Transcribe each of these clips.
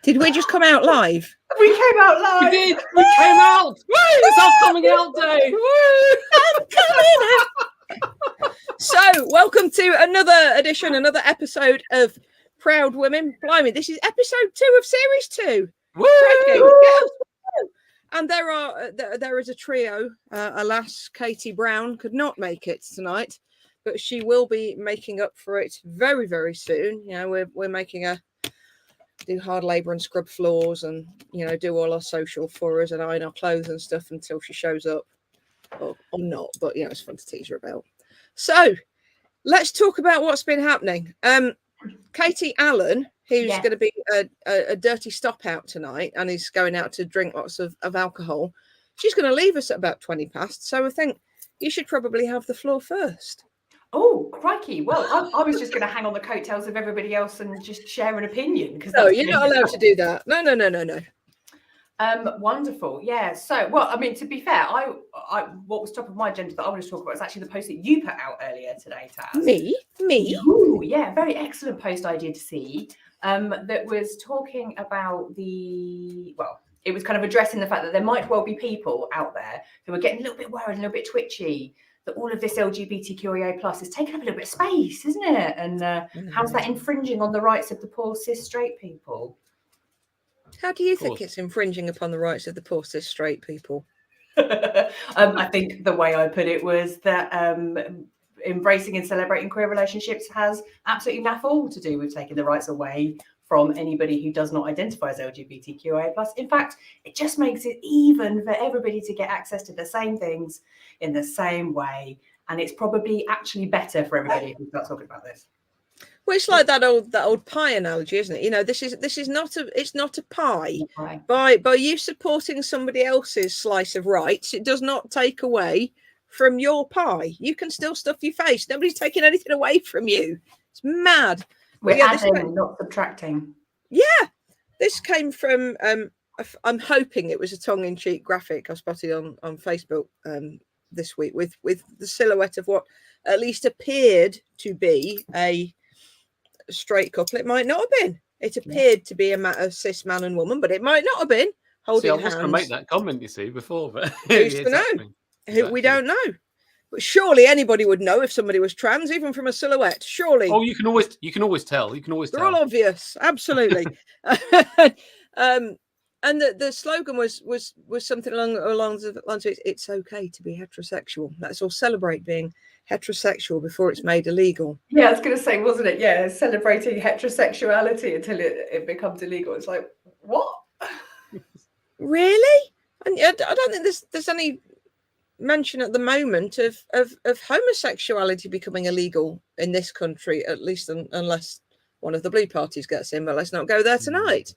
Did we just come out live? We came out live. We did. We came out. Woo! It's our coming out day. I'm coming out. So, welcome to another edition, another episode of Proud Women. Blimey, this is episode 2 of series 2. Woo! And there is a trio. Alas, Katie Brown could not make it tonight, but she will be making up for it very, very soon. You know, we're making her do hard labour and scrub floors and, you know, do all our social for us and iron our clothes and stuff until she shows up. Or not, but, you know, it's fun to tease her about. So, let's talk about what's been happening. Katie Allen, who's going to be a dirty stop out tonight and is going out to drink lots of alcohol, she's going to leave us at about 20 past. So I think you should probably have the floor first. Oh, crikey. Well, I was just going to hang on the coattails of everybody else and just share an opinion. No, you're not allowed to do that. No. Wonderful. Yeah. So, well, I mean, to be fair, I what was top of my agenda that I wanted to talk about is actually the post that you put out earlier today, Taz. Me? Ooh, yeah, very excellent post I did see. That was talking about it was kind of addressing the fact that there might well be people out there who are getting a little bit worried, a little bit twitchy, that all of this LGBTQIA plus is taking up a little bit of space, isn't it? And how's that infringing on the rights of the poor cis straight people? How do you think it's infringing upon the rights of the poor cis straight people? I think the way I put it was that embracing and celebrating queer relationships has absolutely naff all to do with taking the rights away from anybody who does not identify as LGBTQIA+. In fact, it just makes it even for everybody to get access to the same things in the same way. And it's probably actually better for everybody who starts talking about this. Well, it's like that old pie analogy, isn't it? You know, this is not a pie. By you supporting somebody else's slice of rights, it does not take away from your pie. You can still stuff your face. Nobody's taking anything away from you. It's mad. We're adding, not subtracting. Yeah, this came from. I'm hoping it was a tongue-in-cheek graphic I spotted on Facebook this week with the silhouette of what at least appeared to be a straight couple. It might not have been. It appeared to be a cis man and woman, but it might not have been. Holding hands. I was going to make that comment, you see, before, but who's to know? Exactly. We don't know. But surely anybody would know if somebody was trans, even from a silhouette. Surely. Oh, you can always tell. They're all obvious. Absolutely. And the slogan was something along the lines of it's okay to be heterosexual. Let's all celebrate being heterosexual before it's made illegal. Yeah, I was going to say, wasn't it? Yeah, celebrating heterosexuality until it becomes illegal. It's like, what? Really? And I don't think there's any mention at the moment of homosexuality becoming illegal in this country, at least unless one of the blue parties gets in. But let's not go there tonight.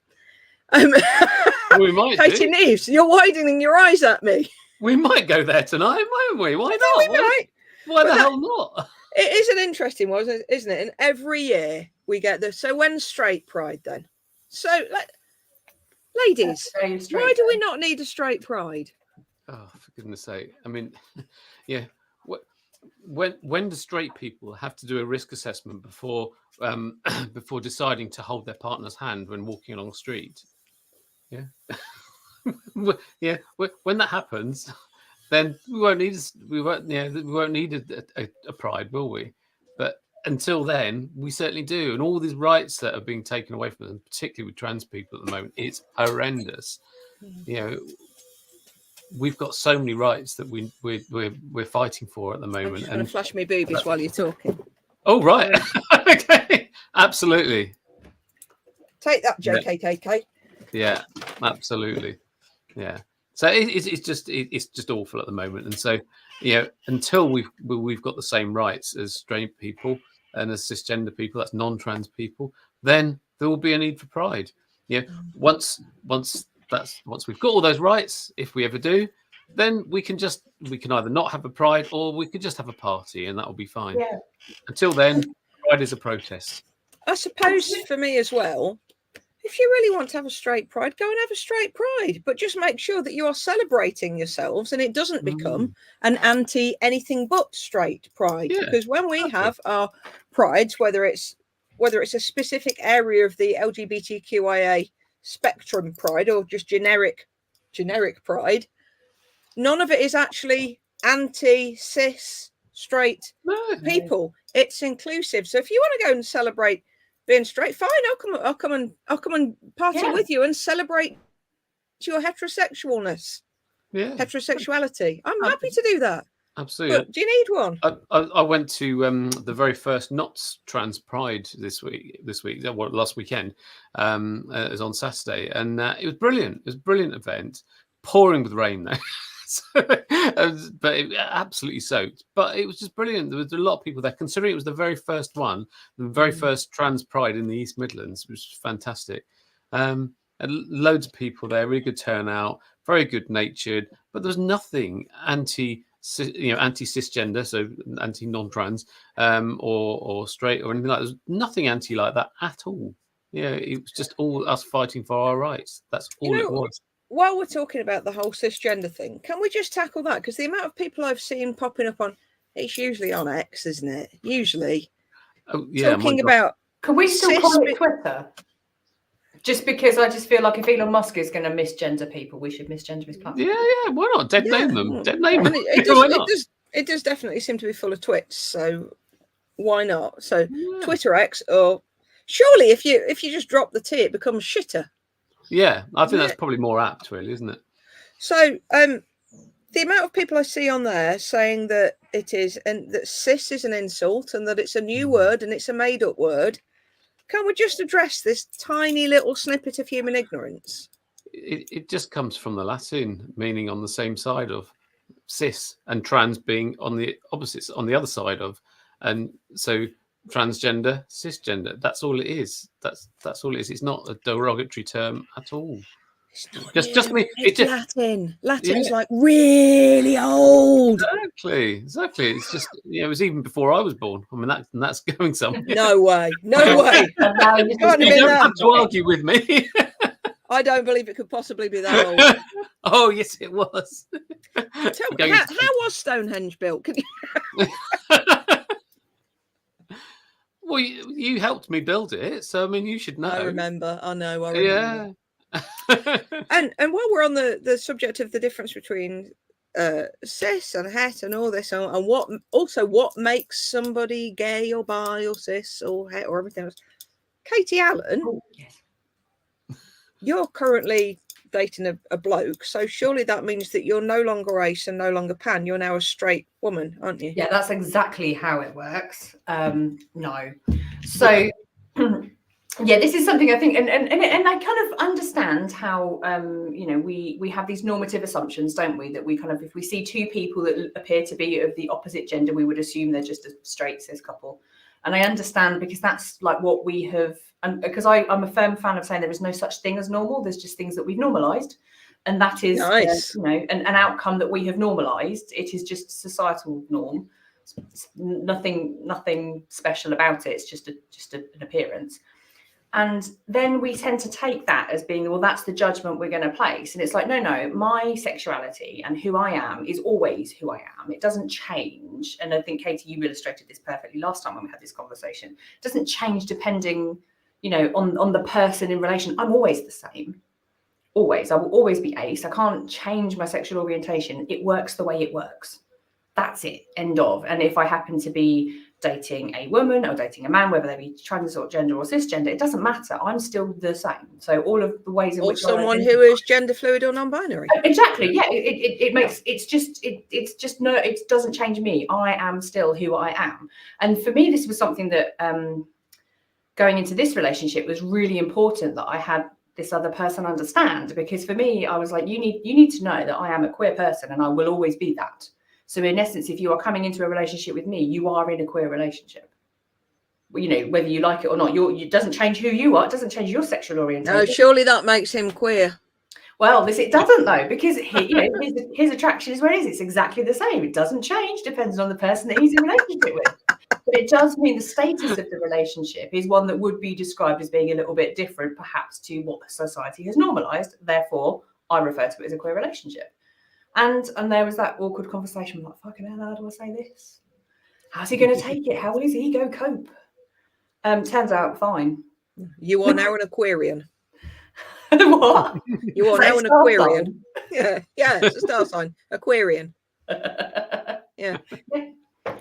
We might. Katie Neves, you're widening your eyes at me. We might go there tonight, mightn't we? Why not? We might. Why the hell not? It is an interesting one, isn't it? And every year we get this. So when's straight pride then? So, ladies, why do we not need a straight pride? Oh, for goodness sake. I mean, yeah. When do straight people have to do a risk assessment before deciding to hold their partner's hand when walking along the street? Yeah. Yeah. When that happens, then we won't need a pride, will we? But until then, we certainly do. And all these rights that are being taken away from them, particularly with trans people at the moment, it's horrendous. You know, we've got so many rights that we're fighting for at the moment. I'm just going to flash my boobies while you're talking. Oh, right. Okay. Absolutely. Take that, JKKK. Yeah, absolutely. Yeah. So it's just awful at the moment. And so, you know, until we've got the same rights as straight people and as cisgender people, that's non-trans people, then there will be a need for pride. Yeah. Once we've got all those rights, if we ever do, then we can either not have a pride or we could just have a party and that will be fine. Yeah. Until then, pride is a protest. I suppose for me as well, if you really want to have a straight pride, go and have a straight pride, but just make sure that you are celebrating yourselves and it doesn't become an anti anything but straight pride. Yeah, because when we have our prides, whether it's whether it's a specific area of the LGBTQIA spectrum pride or just generic pride, none of it is actually anti-cis straight people. It's inclusive. So if you want to go and celebrate being straight, fine, I'll come and party with you and celebrate your heterosexualness, heterosexuality. I'm happy to do that. Absolutely. But do you need one? I went to the very first Not Trans Pride last weekend. It was on Saturday, and it was brilliant. It was a brilliant event, pouring with rain though. But it absolutely soaked. But it was just brilliant. There was a lot of people there, considering it was the very first one, the very first trans pride in the East Midlands, which was fantastic. And loads of people there, really good turnout, very good natured. But there was nothing anti-cisgender, so anti-non-trans, or straight or anything like that. There's nothing anti like that at all. Yeah, it was just all us fighting for our rights. That's all it was. While we're talking about the whole cisgender thing, can we just tackle that? Because the amount of people I've seen popping up on, it's usually on X, isn't it? Usually. Oh, yeah. Talking about... Can we still call it Twitter? Just because I just feel like if Elon Musk is going to misgender people, we should misgender his platform. Yeah, why not? Dead name them. Dead name them. It does definitely seem to be full of twits, so why not? So Twitter X, or surely if you just drop the T, it becomes shitter. Yeah, I think that's probably more apt, really, isn't it? So the amount of people I see on there saying that it is, and that cis is an insult and that it's a new word and it's a made-up word. Can we just address this tiny little snippet of human ignorance? It just comes from the Latin, meaning on the same side of, cis, and trans being on the opposites, on the other side of, and so transgender, cisgender. That's all it is. That's all it is. It's not a derogatory term at all. Just me. It's Latin. Latin is like really old. Exactly. It's just it was even before I was born. I mean that's going somewhere. No way. You don't have to argue with me. I don't believe it could possibly be that old. Oh yes, it was. How was Stonehenge built? Well, you helped me build it, so I mean you should know. I remember. Yeah. and while we're on the subject of the difference between cis and het and all this, and what makes somebody gay or bi or cis or het or everything else, Katie Allen, you're currently dating a bloke, so surely that means that you're no longer ace and no longer pan. You're now a straight woman, aren't you? Yeah, that's exactly how it works. No, so. Yeah, this is something I think, and I kind of understand how we have these normative assumptions, don't we? That we kind of, if we see two people that appear to be of the opposite gender, we would assume they're just a straight cis couple. And I understand, because that's like what we have, and because I'm a firm fan of saying there is no such thing as normal. There's just things that we've normalized, and that is nice. An outcome that we have normalized. It is just societal norm. It's nothing special about it. It's just an appearance. And then we tend to take that as being, well, that's the judgment we're going to place. And it's like, no, my sexuality and who I am is always who I am. It doesn't change. And I think, Katie, you illustrated this perfectly last time when we had this conversation. It doesn't change depending, on the person in relation. I'm always the same. Always. I will always be ace. I can't change my sexual orientation. It works the way it works. That's it. End of. And if I happen to be dating a woman or dating a man, whether they be trans or gender or cisgender, it doesn't matter. I'm still the same. So all of the ways in which someone who is gender fluid or non-binary. Exactly. Yeah. It doesn't change me. I am still who I am. And for me, this was something that going into this relationship was really important, that I had this other person understand, because for me, I was like, you need to know that I am a queer person and I will always be that. So in essence, if you are coming into a relationship with me, you are in a queer relationship. Whether you like it or not, it doesn't change who you are. It doesn't change your sexual orientation. No, surely that makes him queer. Well, it doesn't though, because his attraction is where it is. It's exactly the same. It doesn't change, depends on the person that he's in a relationship with. But it does mean the status of the relationship is one that would be described as being a little bit different, perhaps, to what society has normalised. Therefore, I refer to it as a queer relationship. And there was that awkward conversation, like, fucking hell, how do I say this? How's he going to take it? How will his ego cope? Turns out fine. You are now an Aquarian. What? You are Is that now a an star Aquarian. sign? Yeah, it's a star sign. Aquarian. Yeah.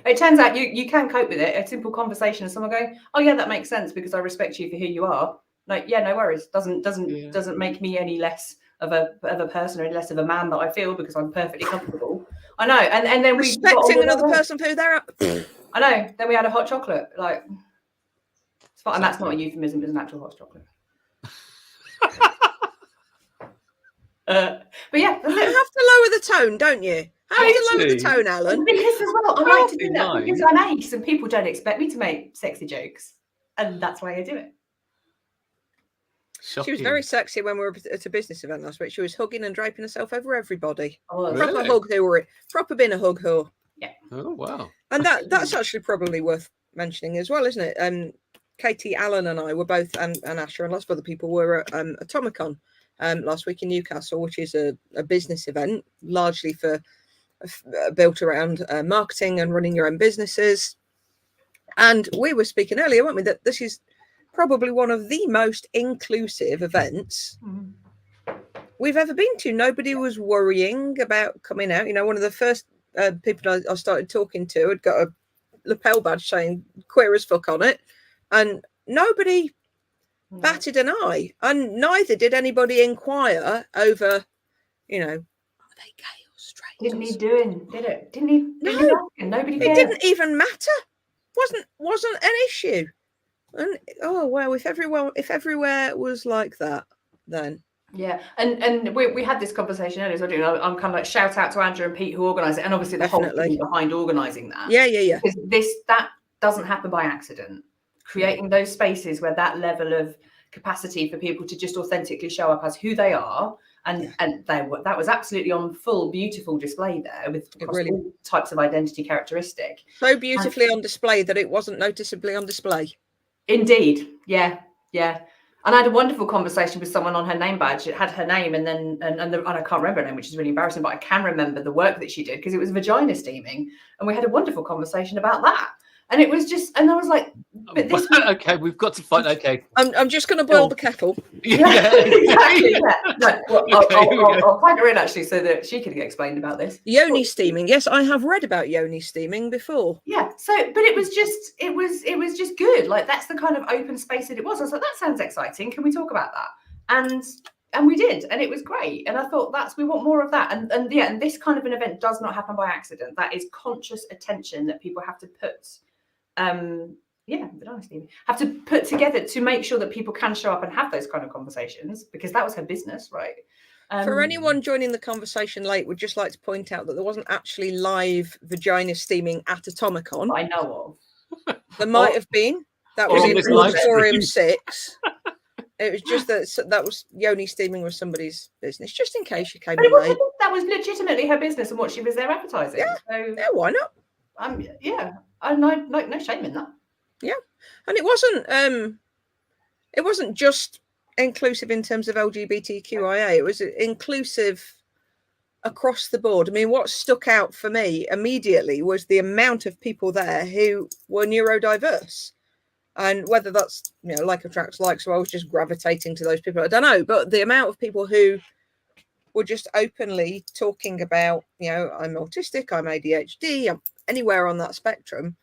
It turns out you can cope with it. A simple conversation and someone going, "Oh yeah, that makes sense because I respect you for who you are." Like, yeah, no worries. Doesn't make me any less of a person or any less of a man that I feel because I'm perfectly comfortable. I know. And then we got on Respecting with another our life. person for who they're at. I know. Then we had a hot chocolate. Like, it's fine. And that's not a Exactly. euphemism. It's an actual hot chocolate. But yeah, that's You it. have to lower the tone, don't you? Have to lower the Katie. tone, Alan. Because as well, I like to do that Nice. because I'm ace and people don't expect me to make sexy jokes. And that's why I do it. Shocking. She was very sexy when we were at a business event last week. She was hugging and draping herself over everybody. I was. Really? Proper hug whore. Proper been a hug whore. Oh wow. And that's actually probably worth mentioning as well, isn't it? Katie, Alan and I were both, and Asher and lots of other people were at Atomicon last week in Newcastle, which is a business event largely for built around marketing and running your own businesses. And we were speaking earlier, weren't we, that this is probably one of the most inclusive events we've ever been to. Nobody was worrying about coming out. You know, one of the first people I started talking to had got a lapel badge saying queer as fuck on it, and nobody batted an eye, and neither did anybody inquire over, you know, are they gay or straight? Didn't need doing, did it? Didn't need No. asking. Nobody It cared. didn't even matter. Wasn't an issue. And oh well, if everywhere was like that, then Yeah, and we had this conversation earlier. So I'm kind of like shout out to Andrew and Pete who organised it, and obviously the whole Definitely. team behind organising that. yeah. Because that doesn't happen by accident. Creating those spaces where that level of capacity for people to just authentically show up as who they are, and that was absolutely on full beautiful display there with across all types of identity characteristic. So beautifully on display that it wasn't noticeably on display. Indeed, yeah. And I had a wonderful conversation with someone on her name badge. It had her name and I can't remember her name, which is really embarrassing, but I can remember the work that she did because it was vagina steaming. And we had a wonderful conversation about that. And it was just, and I was like, but this okay, we've got to find. Okay, I'm just going to boil the kettle. exactly. Yeah. No, well, Okay, I'll find her in actually so that she can get explained about this. Yoni steaming. Yes, I have read about yoni steaming before. Yeah. So, but it was just good. Like that's the kind of open space that it was. I was like, that sounds exciting. Can we talk about that? And we did, and it was great. And I thought we want more of that. And this kind of an event does not happen by accident. That is conscious attention that people have to put. Have to put together to make sure that people can show up and have those kind of conversations because that was her business, right? For anyone joining the conversation late, would just like to point out that there wasn't actually live vagina steaming at Atomicon. I know of. There might have been. That was in Auditorium 6. It was just that was yoni steaming was somebody's business, just in case you came in late. That was legitimately her business and what she was there advertising. Yeah, so, yeah, why not? No shame in that. Yeah, and it wasn't just inclusive in terms of LGBTQIA. It was inclusive across the board. I mean, what stuck out for me immediately was the amount of people there who were neurodiverse, and whether that's like attracts like. So I was just gravitating to those people. I don't know, but the amount of people who were just openly talking about, I'm autistic, I'm ADHD, I'm anywhere on that spectrum.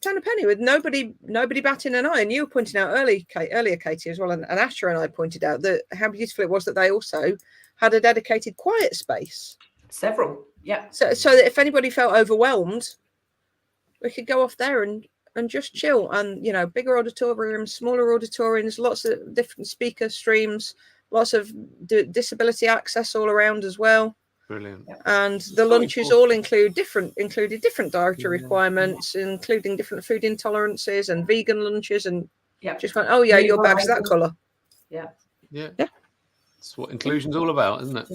Turn a penny with nobody batting an eye. And you were pointing out earlier, Katie, as well, and Asher and I pointed out that how beautiful it was that they also had a dedicated quiet space. Several, yeah. So that if anybody felt overwhelmed, we could go off there and just chill. And bigger auditoriums, smaller auditoriums, lots of different speaker streams, lots of disability access all around as well. Brilliant. And the lunches all included different dietary requirements, including different food intolerances and vegan lunches, and just went, oh yeah, your bag's that colour. Yeah. That's what inclusion's all about, isn't it?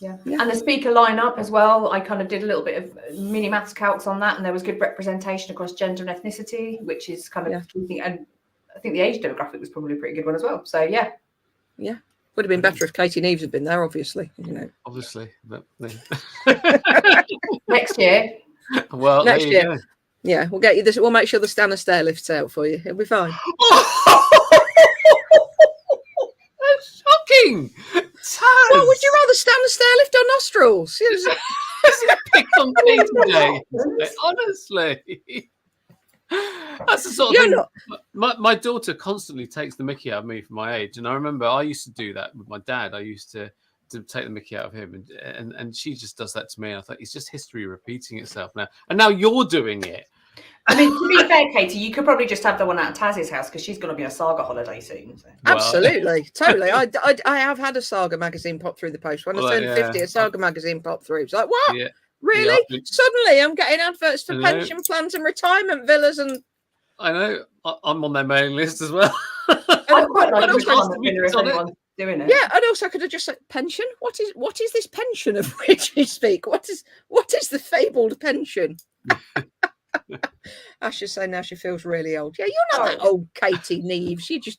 Yeah. And the speaker lineup as well. I kind of did a little bit of mini maths calcs on that, and there was good representation across gender and ethnicity, which is kind of and I think the age demographic was probably a pretty good one as well. So yeah. Would have been better if Katie Neves had been there, obviously. Obviously, but next year. Well, next year. Yeah, we'll get you this. We'll make sure the stand and stair lifts out for you. It'll be fine. That's shocking. Taz. Well, would you rather stand and stair lift or nostrils? This is a pick on Katie day. Honestly. That's the sort of thing. My daughter constantly takes the mickey out of me for my age. And I remember I used to do that with my dad. I used to take the mickey out of him. And she just does that to me. And I thought, it's just history repeating itself now. And now you're doing it. I mean, to be fair, Katie, you could probably just have the one at Taz's house because she's going to be a Saga holiday soon. So. Well, absolutely, totally. I have had a Saga magazine pop through the post. When I turned 50, a Saga magazine popped through. It's like, what? Yeah. Really? Yeah. Suddenly I'm getting adverts for pension plans and retirement villas and... I know. I'm on their mailing list as well. I quite like if anyone's doing it. Yeah, and also I could have just said, pension? What is this pension of which you speak? What is the fabled pension? I should say now she feels really old. Yeah, you're not that old, Katie Neves.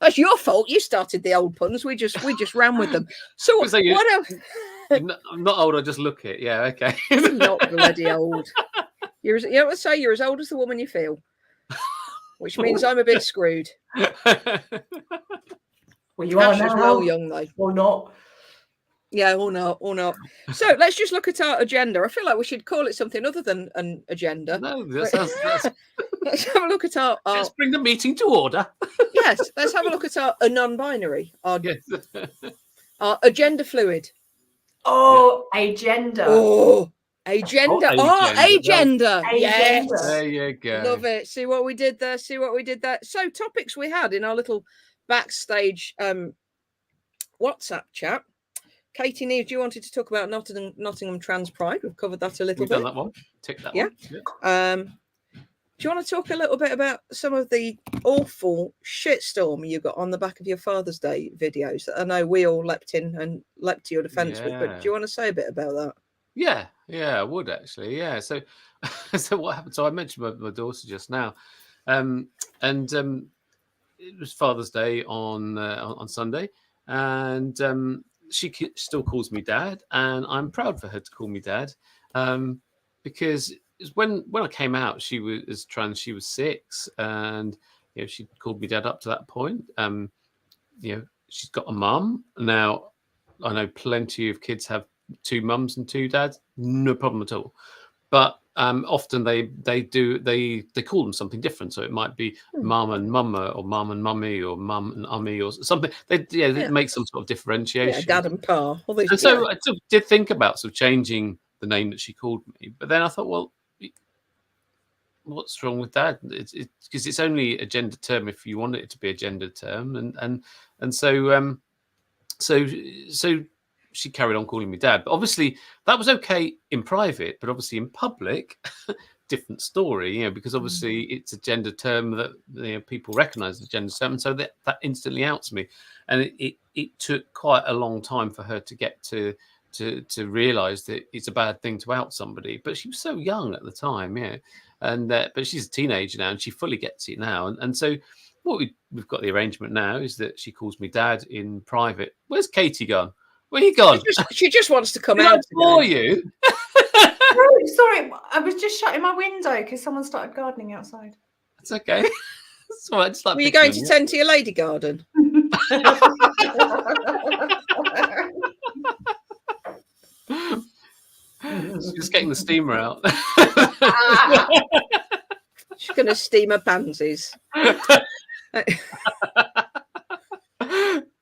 That's your fault. You started the old puns. We just ran with them. So what else? I'm not old. I just look it. Yeah, okay. You're not bloody old. You know what I say? You're as old as the woman you feel, which means I'm a bit screwed. Well, you are Ash now. is well young though, or not. Yeah, or not. So let's just look at our agenda. I feel like we should call it something other than an agenda. No, that sounds. Let's have a look at our. Let's bring the meeting to order. Yes, let's have a look at our non-binary. Yes. Our agenda fluid. Oh, agenda. Oh, agenda. Agenda. Yes. There you go. Love it. See what we did there. So topics we had in our little backstage WhatsApp chat. Katie Neves, you wanted to talk about Nottingham Trans Pride. We've covered that a little bit. We've done that one. Tick that one. Yeah. Do you want to talk a little bit about some of the awful shitstorm you got on the back of your Father's Day videos that I know we all leapt in and leapt to your defence with, but do you want to say a bit about that? Yeah, I would actually. Yeah. So what happened? So I mentioned my daughter just now. It was Father's Day on Sunday, and she still calls me Dad, and I'm proud for her to call me Dad, because when I came out, she was trans. She was 6, and she called me Dad up to that point. She's got a mum now. I know plenty of kids have 2 mums and 2 dads, no problem at all. But often they call them something different. So it might be mum and mumma, or mum and mummy, or mum and ummy, or something. They make some sort of differentiation. Yeah, dad and pa. And so I did think about sort of changing the name that she called me, but then I thought, well, what's wrong with that? It's because it's only a gender term if you want it to be a gender term, and so she carried on calling me Dad. But obviously that was okay in private, but obviously in public, different story, because obviously it's a gender term that people recognise as a gender term, and so that instantly outs me. And it took quite a long time for her to get to realise that it's a bad thing to out somebody. But she was so young at the time, and but she's a teenager now, and she fully gets it now. And so what we've got the arrangement now is that she calls me Dad in private. Where's Katie gone? Where you gone? She just wants to come Did out. I bore you? Oh, sorry, I was just shutting my window because someone started gardening outside. That's okay. That's all right. Just like Were you going to tend to your lady garden? She's getting the steamer out. She's going to steam her pansies.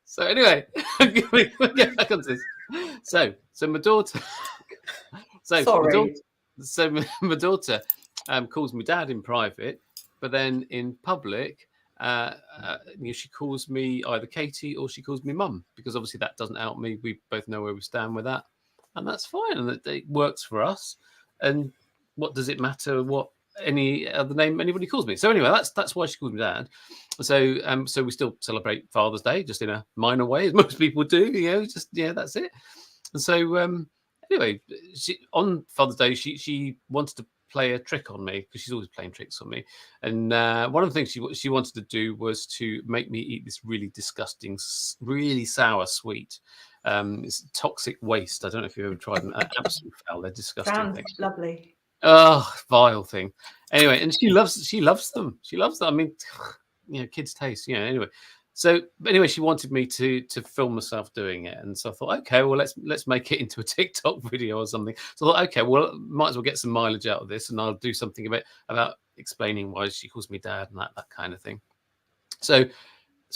So anyway, we'll get back onto this. So my daughter. My daughter calls me Dad in private, but then in public, she calls me either Katie or she calls me Mum, because obviously that doesn't out me. We both know where we stand with that, and that's fine, and it works for us. And what does it matter what any other name anybody calls me? So anyway, that's why she calls me Dad. So we still celebrate Father's Day, just in a minor way, as most people do. That's it. And so anyway, on Father's Day, she wanted to play a trick on me, because she's always playing tricks on me. And one of the things she wanted to do was to make me eat this really disgusting, really sour sweet. It's toxic waste. I don't know if you've ever tried them. Absolutely foul. They're disgusting. Sounds things. lovely. Oh, vile thing. Anyway, and she loves them. She loves them. I mean, kids' taste. Anyway. So, but anyway, she wanted me to film myself doing it, and so I thought, okay, well, let's make it into a TikTok video or something. So I thought, okay, well, might as well get some mileage out of this, and I'll do something about explaining why she calls me dad and that kind of thing. So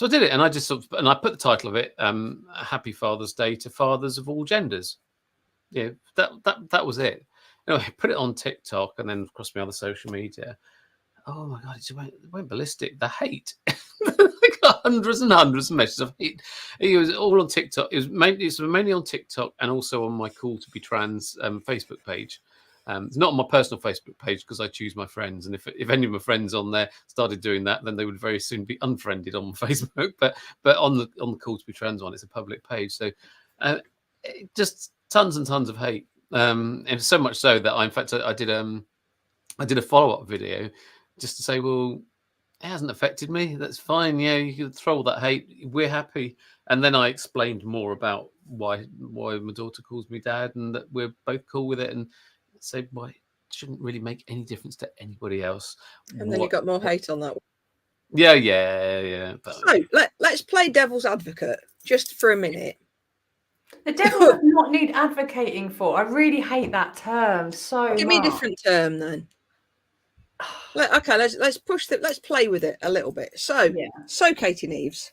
I did it, and I just and I put the title of it, "Happy Father's Day to fathers of all genders." Yeah, that was it. Anyway, I put it on TikTok and then across my other social media. Oh my god, it went ballistic. The hate. I got hundreds and hundreds of messages of hate. It was all on TikTok. It was mainly on TikTok and also on my Cool to Be Trans Facebook page. It's not on my personal Facebook page because I choose my friends, and if any of my friends on there started doing that, then they would very soon be unfriended on Facebook. But on the Cool to Be Trans one, it's a public page, so just tons and tons of hate. And so much so that I did a follow-up video just to say, well, it hasn't affected me. That's fine. Yeah, you can throw all that hate. We're happy. And then I explained more about why my daughter calls me dad, and that we're both cool with it, and say why it shouldn't really make any difference to anybody else. And then you got more hate on that one. Yeah. So let's play devil's advocate just for a minute. The devil does not need advocating for. I really hate that term so much. Give me a different term then. Okay, let's push that. Let's play with it a little bit. So Katie Neves,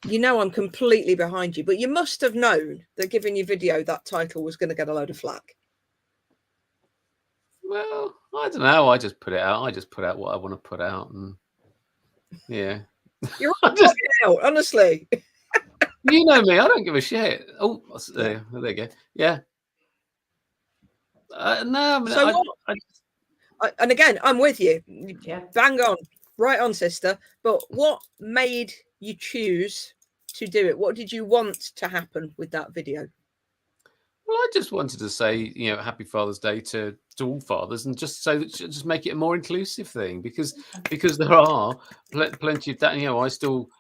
I'm completely behind you, but you must have known that giving your video that title was going to get a load of flack. Well, I don't know. I just put it out. I just put out what I want to put out, and yeah. You're just out, honestly. You know me. I don't give a shit. Oh, there you go. Yeah. No, I mean, so and again, I'm with you. Yeah. Bang on. Right on, sister. But what made you choose to do it? What did you want to happen with that video? Well, I just wanted to say, Happy Father's Day to all fathers, and just so that just make it a more inclusive thing, because there are plenty of that. I still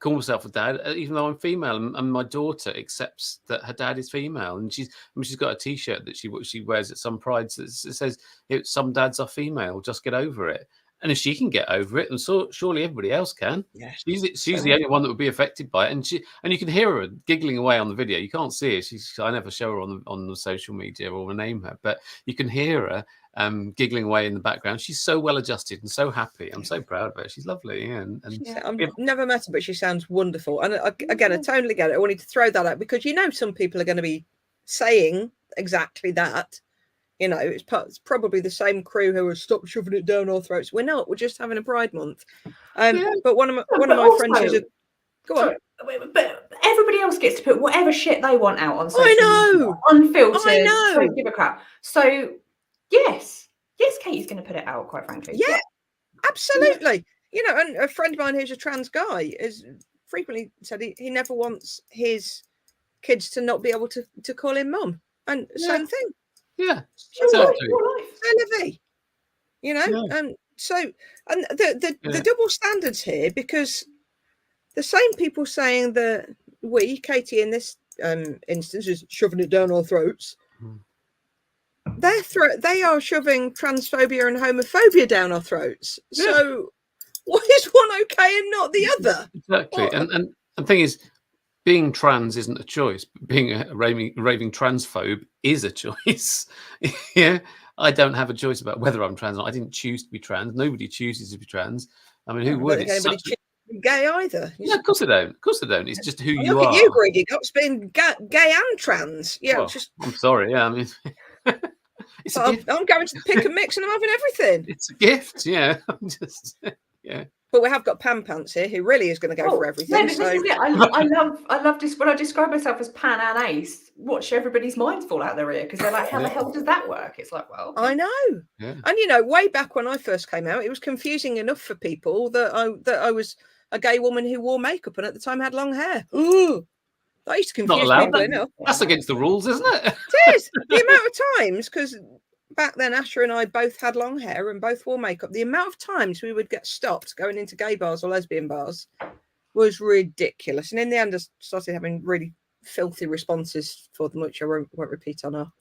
call myself a dad, even though I'm female, and my daughter accepts that her dad is female, and she's got a T-shirt that she wears at some prides that says, "Some dads are female, just get over it." And if she can get over it, and so surely everybody else can. Yeah, she's the only one that would be affected by it, and you can hear her giggling away on the video. You can't see her. I never show her on the social media or name her, but you can hear her giggling away in the background. She's so well adjusted and so happy. I'm so proud of her. She's lovely. I've never met her, but she sounds wonderful. And again, I totally get it. I wanted to throw that out because some people are going to be saying exactly that. It's probably the same crew who are stop shoving it down our throats. We're not. We're just having a Pride Month. But one of my friends who's go on. But everybody else gets to put whatever shit they want out on social media, unfiltered. I know. Don't give a crap. So yes, Katie's going to put it out. Quite frankly, yeah. Absolutely. And a friend of mine who's a trans guy has frequently said he never wants his kids to not be able to call him mum. And same thing. Yeah. Exactly. And so the double standards here, because the same people saying that Katie in this instance is shoving it down our throats. They are shoving transphobia and homophobia down our throats. Yeah. So why is one okay and not the other? Exactly. And the thing is, being trans isn't a choice. Being a raving transphobe is a choice. Yeah. I don't have a choice about whether I'm trans or not. I didn't choose to be trans. Nobody chooses to be trans. I mean, who would? Anybody choose to be gay either? Yeah, of course I don't. Of course I don't. It's just who you look are. Look at you, Grady. It's been gay and trans. Yeah, well, I'm sorry. Yeah, I mean, it's a gift. I'm going to pick and mix, and I'm having everything. It's a gift. Yeah, yeah. But we have got Pam Pants here, who really is going to go for everything. No, this is it. I love this. When I describe myself as pan and ace, watch everybody's minds fall out their ear because they're like, "How the hell does that work?" It's like, well, I know. Yeah. And way back when I first came out, it was confusing enough for people that I was a gay woman who wore makeup and at the time had long hair. Ooh, that used to confuse people enough. That's against the rules, isn't it? It is. The amount of times, because back then, Asher and I both had long hair and both wore makeup. The amount of times we would get stopped going into gay bars or lesbian bars was ridiculous. And in the end, I started having really filthy responses for them, which I won't repeat on our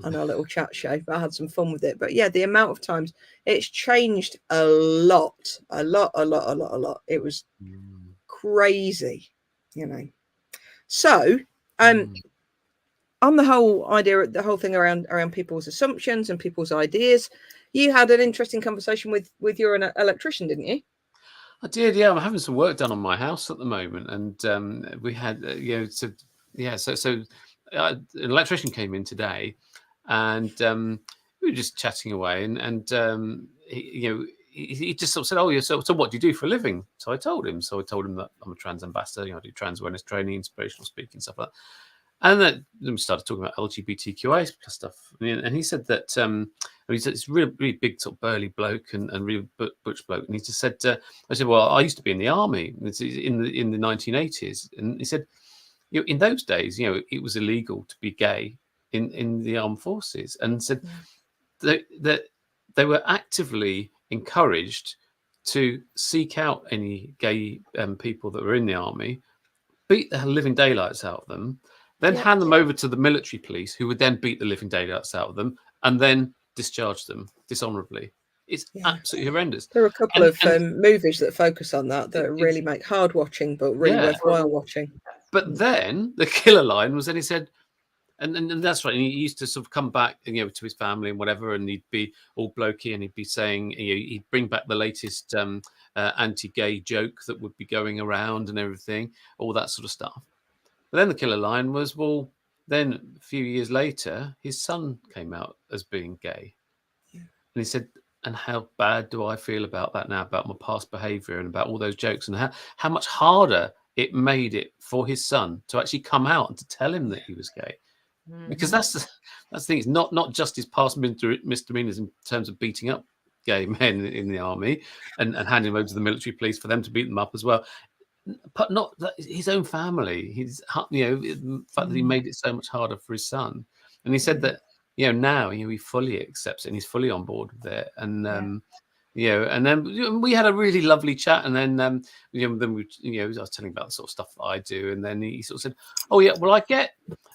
on our little chat show. I had some fun with it. But yeah, the amount of times it's changed a lot. It was crazy, you know. So, on the whole idea, the whole thing around people's assumptions and people's ideas, you had an interesting conversation with your electrician, didn't you? I did, yeah. I'm having some work done on my house at the moment, and we had, so an electrician came in today, and we were just chatting away, and he just sort of said, "Oh, yeah, so what do you do for a living?" So I told him. That I'm a trans ambassador. I do trans awareness training, inspirational speaking, stuff like that. And then we started talking about LGBTQIA stuff, and he said that he's this really, really big, sort of burly bloke and really butch bloke, and he just said, "I said, well, I used to be in the army in the 1980s," and he said, in those days, it was illegal to be gay in the armed forces, and said that they were actively encouraged to seek out any gay people that were in the army, beat the living daylights out of them, then hand them over to the military police, who would then beat the living daylights out of them, and then discharge them dishonorably. It's absolutely horrendous. There are a couple of movies that focus on that really make hard watching, but really worthwhile watching. But then the killer line was, then he said, and that's right. And he used to sort of come back, to his family and whatever, and he'd be all blokey, and he'd be saying, he'd bring back the latest anti-gay joke that would be going around and everything, all that sort of stuff. But then the killer line was, well, then a few years later, his son came out as being gay, and he said, and how bad do I feel about that now, about my past behaviour and about all those jokes, and how much harder it made it for his son to actually come out and to tell him that he was gay. Because that's the thing. It's not just his past misdemeanors in terms of beating up gay men in the army and handing them over to the military police for them to beat them up as well, but not his own family. The fact that he made it so much harder for his son. And he said that now he fully accepts it and he's fully on board with it. And and then we had a really lovely chat, and then then we I was telling about the sort of stuff that I do, and then he sort of said, "Oh yeah, well I get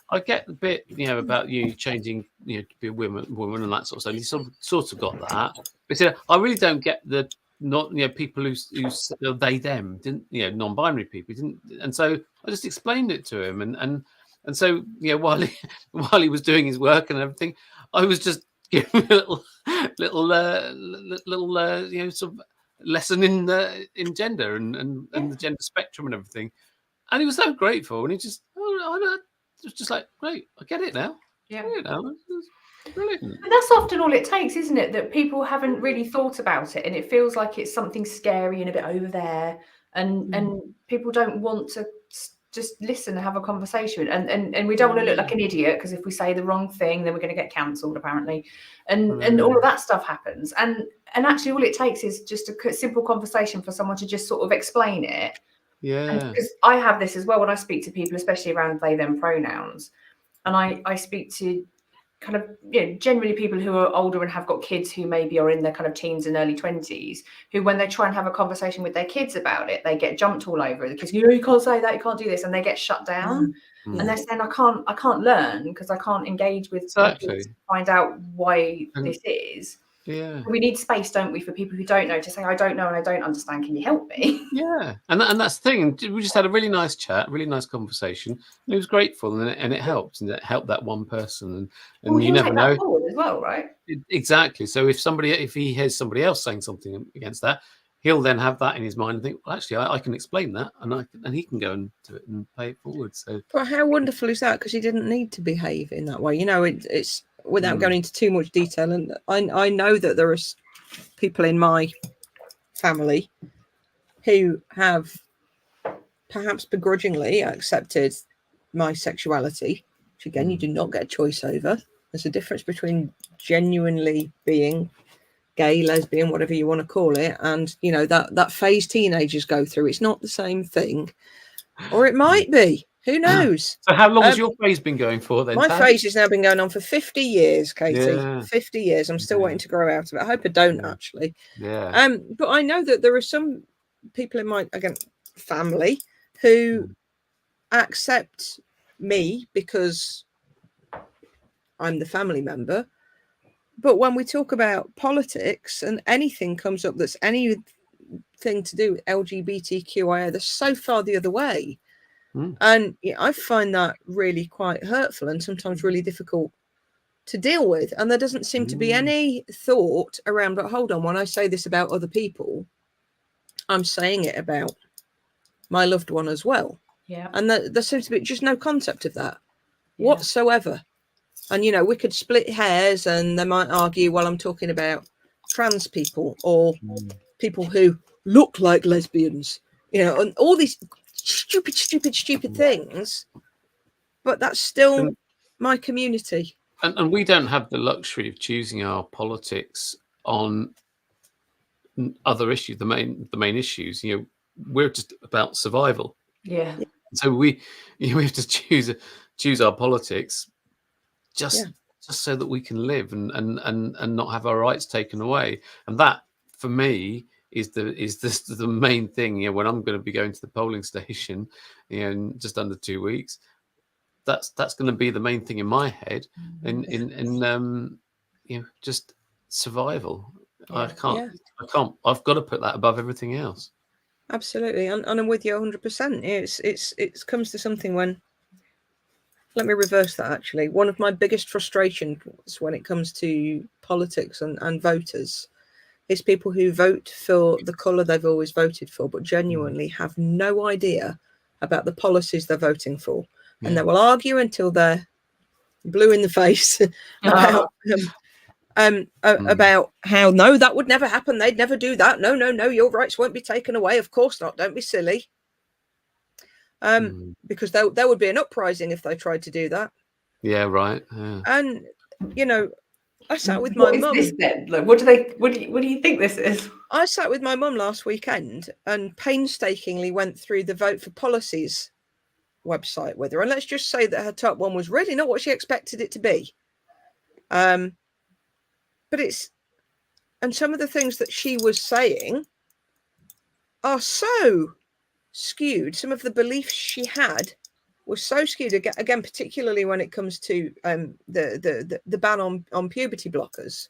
the bit about you changing to be a woman and that sort of stuff." He sort of got that, but he said, "I really don't get the people who they them didn't non-binary people didn't." And so I just explained it to him, and so while he was doing his work and everything, I was just giving him a little sort of lesson in gender and the gender spectrum and everything, and he was so grateful, and he just it was just like, great, I get it now. Brilliant. And that's often all it takes, isn't it? That people haven't really thought about it, and it feels like it's something scary and a bit over there, and people don't want to just listen and have a conversation, and we don't want to look like an idiot, because if we say the wrong thing, then we're going to get cancelled apparently, and all of that stuff happens, and actually all it takes is just a simple conversation for someone to just sort of explain it. Because I have this as well when I speak to people, especially around they them pronouns, and I speak to kind of generally people who are older and have got kids who maybe are in their kind of teens and early 20s, who when they try and have a conversation with their kids about it, they get jumped all over. The kids, you can't say that, you can't do this, and they get shut down. And they're saying, I can't learn because I can't engage with people to find out why this is. We need space, don't we, for people who don't know to say, I don't know and I don't understand, can you help me? And that's the thing. We just had a really nice chat, really nice conversation. And it was grateful, and it helped, and it helped that one person. And you never know as well, right? Exactly. So if he hears somebody else saying something against that, he'll then have that in his mind and think, well, actually, I can explain that, and he can go and do it and pay it forward. So, well, how wonderful is that? Because he didn't need to behave in that way. It's without going into too much detail. And I know that there are people in my family who have perhaps begrudgingly accepted my sexuality, which again, you do not get a choice over. There's a difference between genuinely being gay, lesbian, whatever you want to call it, and that phase teenagers go through. It's not the same thing, or it might be. Who knows? So how long has your phase been going for then? My phase has now been going on for 50 years, Katie. Yeah. 50 years. I'm still waiting to grow out of it. I hope I don't actually. Yeah. But I know that there are some people in my family who accept me because I'm the family member. But when we talk about politics and anything comes up that's anything to do with LGBTQIA, they're so far the other way. And I find that really quite hurtful and sometimes really difficult to deal with. And there doesn't seem to be any thought around, but hold on, when I say this about other people, I'm saying it about my loved one as well. Yeah. And there seems to be just no concept of that whatsoever. And, we could split hairs and they might argue, well, I'm talking about trans people or people who look like lesbians, and all these stupid things. But that's still my community. And we don't have the luxury of choosing our politics on other issues, the main issues. We're just about survival. Yeah. So we have to choose our politics just so that we can live and not have our rights taken away. And that, for me, is the main thing. When I'm going to be going to the polling station, in just under 2 weeks, that's going to be the main thing in my head. In just survival. I can't. I've got to put that above everything else. Absolutely, and I'm with you 100%. It comes to something when. Let me reverse that, actually. One of my biggest frustrations when it comes to politics and voters is people who vote for the colour they've always voted for, but genuinely have no idea about the policies they're voting for. Yeah. And they will argue until they're blue in the face about how, no, that would never happen. They'd never do that. No, your rights won't be taken away. Of course not. Don't be silly. Because there would be an uprising if they tried to do that. Yeah, right. Yeah. And I sat with my mum. What is this then? Like, what do you think this is? I sat with my mum last weekend and painstakingly went through the Vote for Policies website with her. And let's just say that her top one was really not what she expected it to be. But some of the things that she was saying are so skewed. Some of the beliefs she had were so skewed, again, particularly when it comes to the ban on puberty blockers.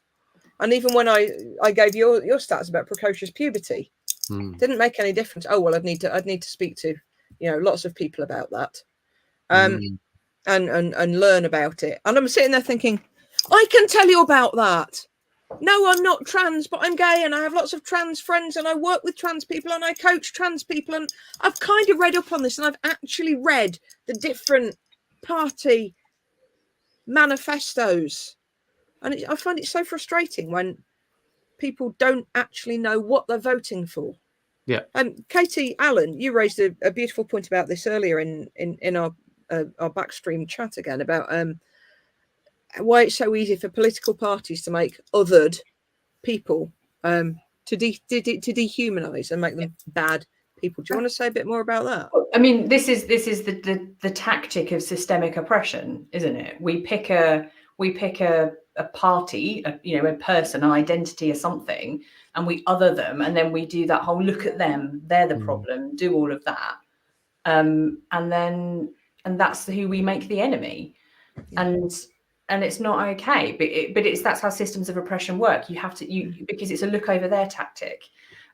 And even when I gave your stats about precocious puberty, didn't make any difference. Oh well, I'd need to speak to lots of people about that, and learn about it. And I'm sitting there thinking, I can tell you about that. No, I'm not trans, but I'm gay and I have lots of trans friends and I work with trans people and I coach trans people. And I've kind of read up on this and I've actually read the different party manifestos. And I find it so frustrating when people don't actually know what they're voting for. Yeah. Katie Allen, you raised a beautiful point about this earlier in our backstream chat again about why it's so easy for political parties to make othered people to dehumanize and make them bad people. Do you want to say a bit more about that? I mean, this is the tactic of systemic oppression, isn't it? We pick a party, a person, an identity or something, and we other them, and then we do that whole look at them, they're the problem, do all of that, and that's who we make the enemy. Yeah. And it's not okay, but that's how systems of oppression work. You have to because it's a look over their tactic.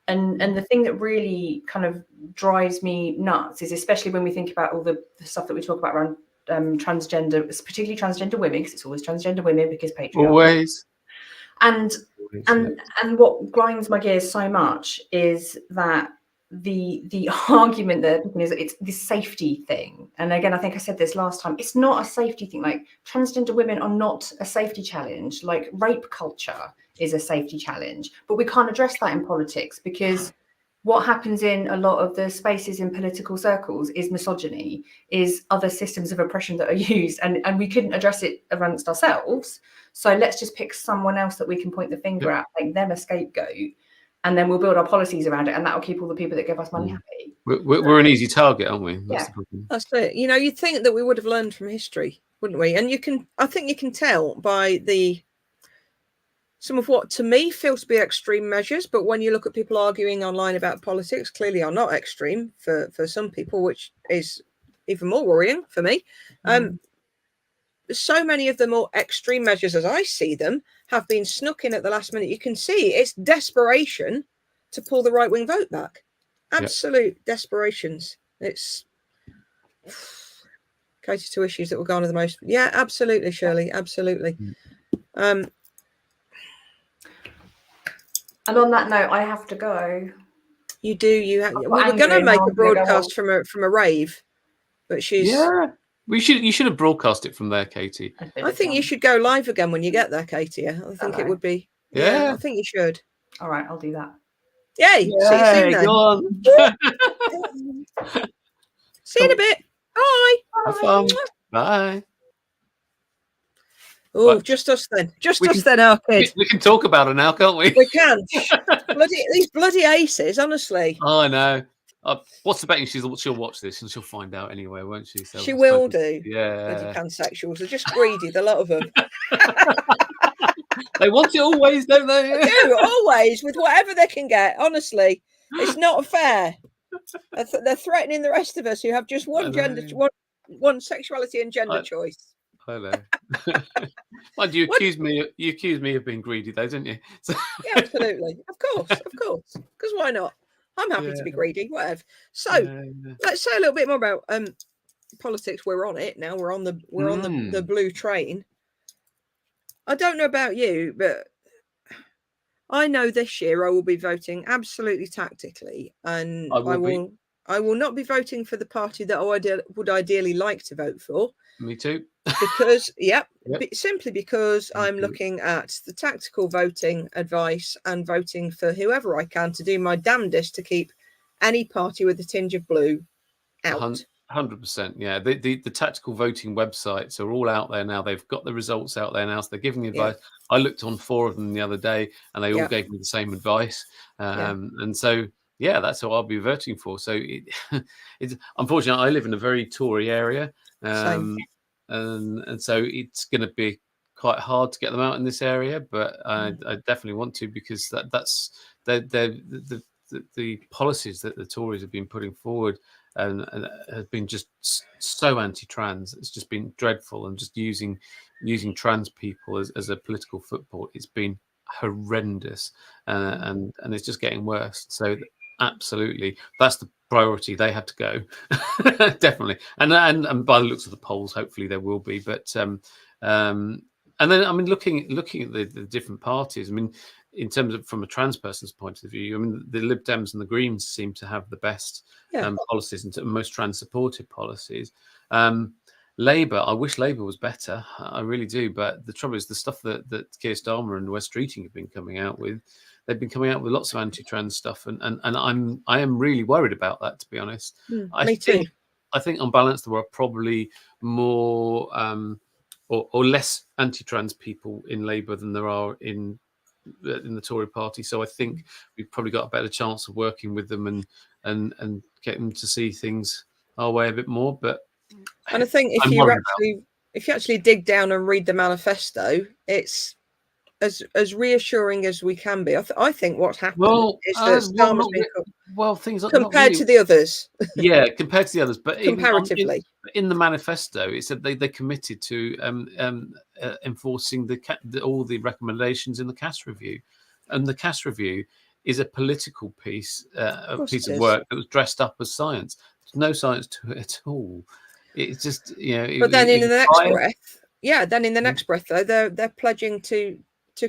And the thing that really kind of drives me nuts is, especially when we think about all the stuff that we talk about around transgender, particularly transgender women, because it's always transgender women because patriarchy. Always. And what grinds my gears so much is that the argument that is it's this safety thing. And again, I think I said this last time, it's not a safety thing. Like, transgender women are not a safety challenge. Like, rape culture is a safety challenge, but we can't address that in politics, because what happens in a lot of the spaces in political circles is misogyny, is other systems of oppression that are used, and we couldn't address it amongst ourselves. So let's just pick someone else that we can point the finger at, make them a scapegoat, and then we'll build our policies around it, and that will keep all the people that give us money happy. We're an easy target, aren't we? That's the problem. That's it. You'd think that we would have learned from history, wouldn't we? And I think you can tell by some of what to me feels to be extreme measures, but when you look at people arguing online about politics, clearly are not extreme for some people, which is even more worrying for me. so many of the more extreme measures, as I see them, have been snuck in at the last minute. You can see it's desperation to pull the right-wing vote back. Absolute desperations. It's catered to issues that will garner the most. Yeah, absolutely, Shirley. Absolutely. And on that note, I have to go. You do. We were angry going to and make now a I'm gonna go broadcast from a rave, but she's. Yeah, you should have broadcast it from there, Katie. I think you should go live again when you get there, Katie. I think it would be. Yeah, I think you should. All right, I'll do that. Yay! See you soon then. Go on. See you in a bit. Bye. Have fun. Bye. Oh, But just us then. Just we us can- then, our kid. We can talk about it now, can't we? We can. These bloody aces, honestly. Oh, I know. What's the betting? She'll watch this and she'll find out anyway, won't she? So She will do. Yeah. Bloody pansexuals. They're just greedy, the lot of them. They want it always, don't they? They do, always, with whatever they can get. Honestly, it's not fair. They're threatening the rest of us who have just one gender, one sexuality and gender choice. I know. Mind you, accuse me of being greedy, though, didn't you? So... Yeah, absolutely. Of course. Because why not? I'm happy to be greedy, whatever. So let's say a little bit more about politics. We're on it now. We're on the blue train. I don't know about you, but I know this year I will be voting absolutely tactically, and I will not be voting for the party that I would ideally like to vote for. Me too. Because simply because I'm looking at the tactical voting advice and voting for whoever I can to do my damnedest to keep any party with a tinge of blue out. 100%. Yeah, the tactical voting websites are all out there now. They've got the results out there now, so they're giving the advice. I looked on 4 of them the other day, and they all gave me the same advice. And so, that's who I'll be voting for. So, it's unfortunately, I live in a very Tory area, and so it's going to be quite hard to get them out in this area. But I definitely want to, because that's the policies that the Tories have been putting forward. And has been just so anti-trans. It's just been dreadful, and just using trans people as a political football. It's been horrendous, and it's just getting worse. So absolutely, that's the priority. They have to go, definitely. And by the looks of the polls, hopefully there will be. But and then I mean, looking at the different parties. I mean, in terms of from a trans person's point of view, I mean, the Lib Dems and the Greens seem to have the best policies and most trans-supported policies. Labour, I wish Labour was better. I really do. But the trouble is, the stuff that Keir Starmer and West Streeting have been coming out with, they've been coming out with lots of anti-trans stuff, and I am really worried about that, to be honest. Me too. I think on balance there are probably more or less anti-trans people in Labour than there are in the Tory party. So I think we've probably got a better chance of working with them and getting them to see things our way a bit more. And I think if you actually dig down and read the manifesto, it's as reassuring as we can be. I think what's happened is that Starmer's been things compared to the others. Yeah, compared to the others, but comparatively, in the manifesto, it said they committed to enforcing all the recommendations in the CAS review, and the CAS review is a political piece of work that was dressed up as science. There's no science to it at all. It's just But then in the next breath, though, they're pledging to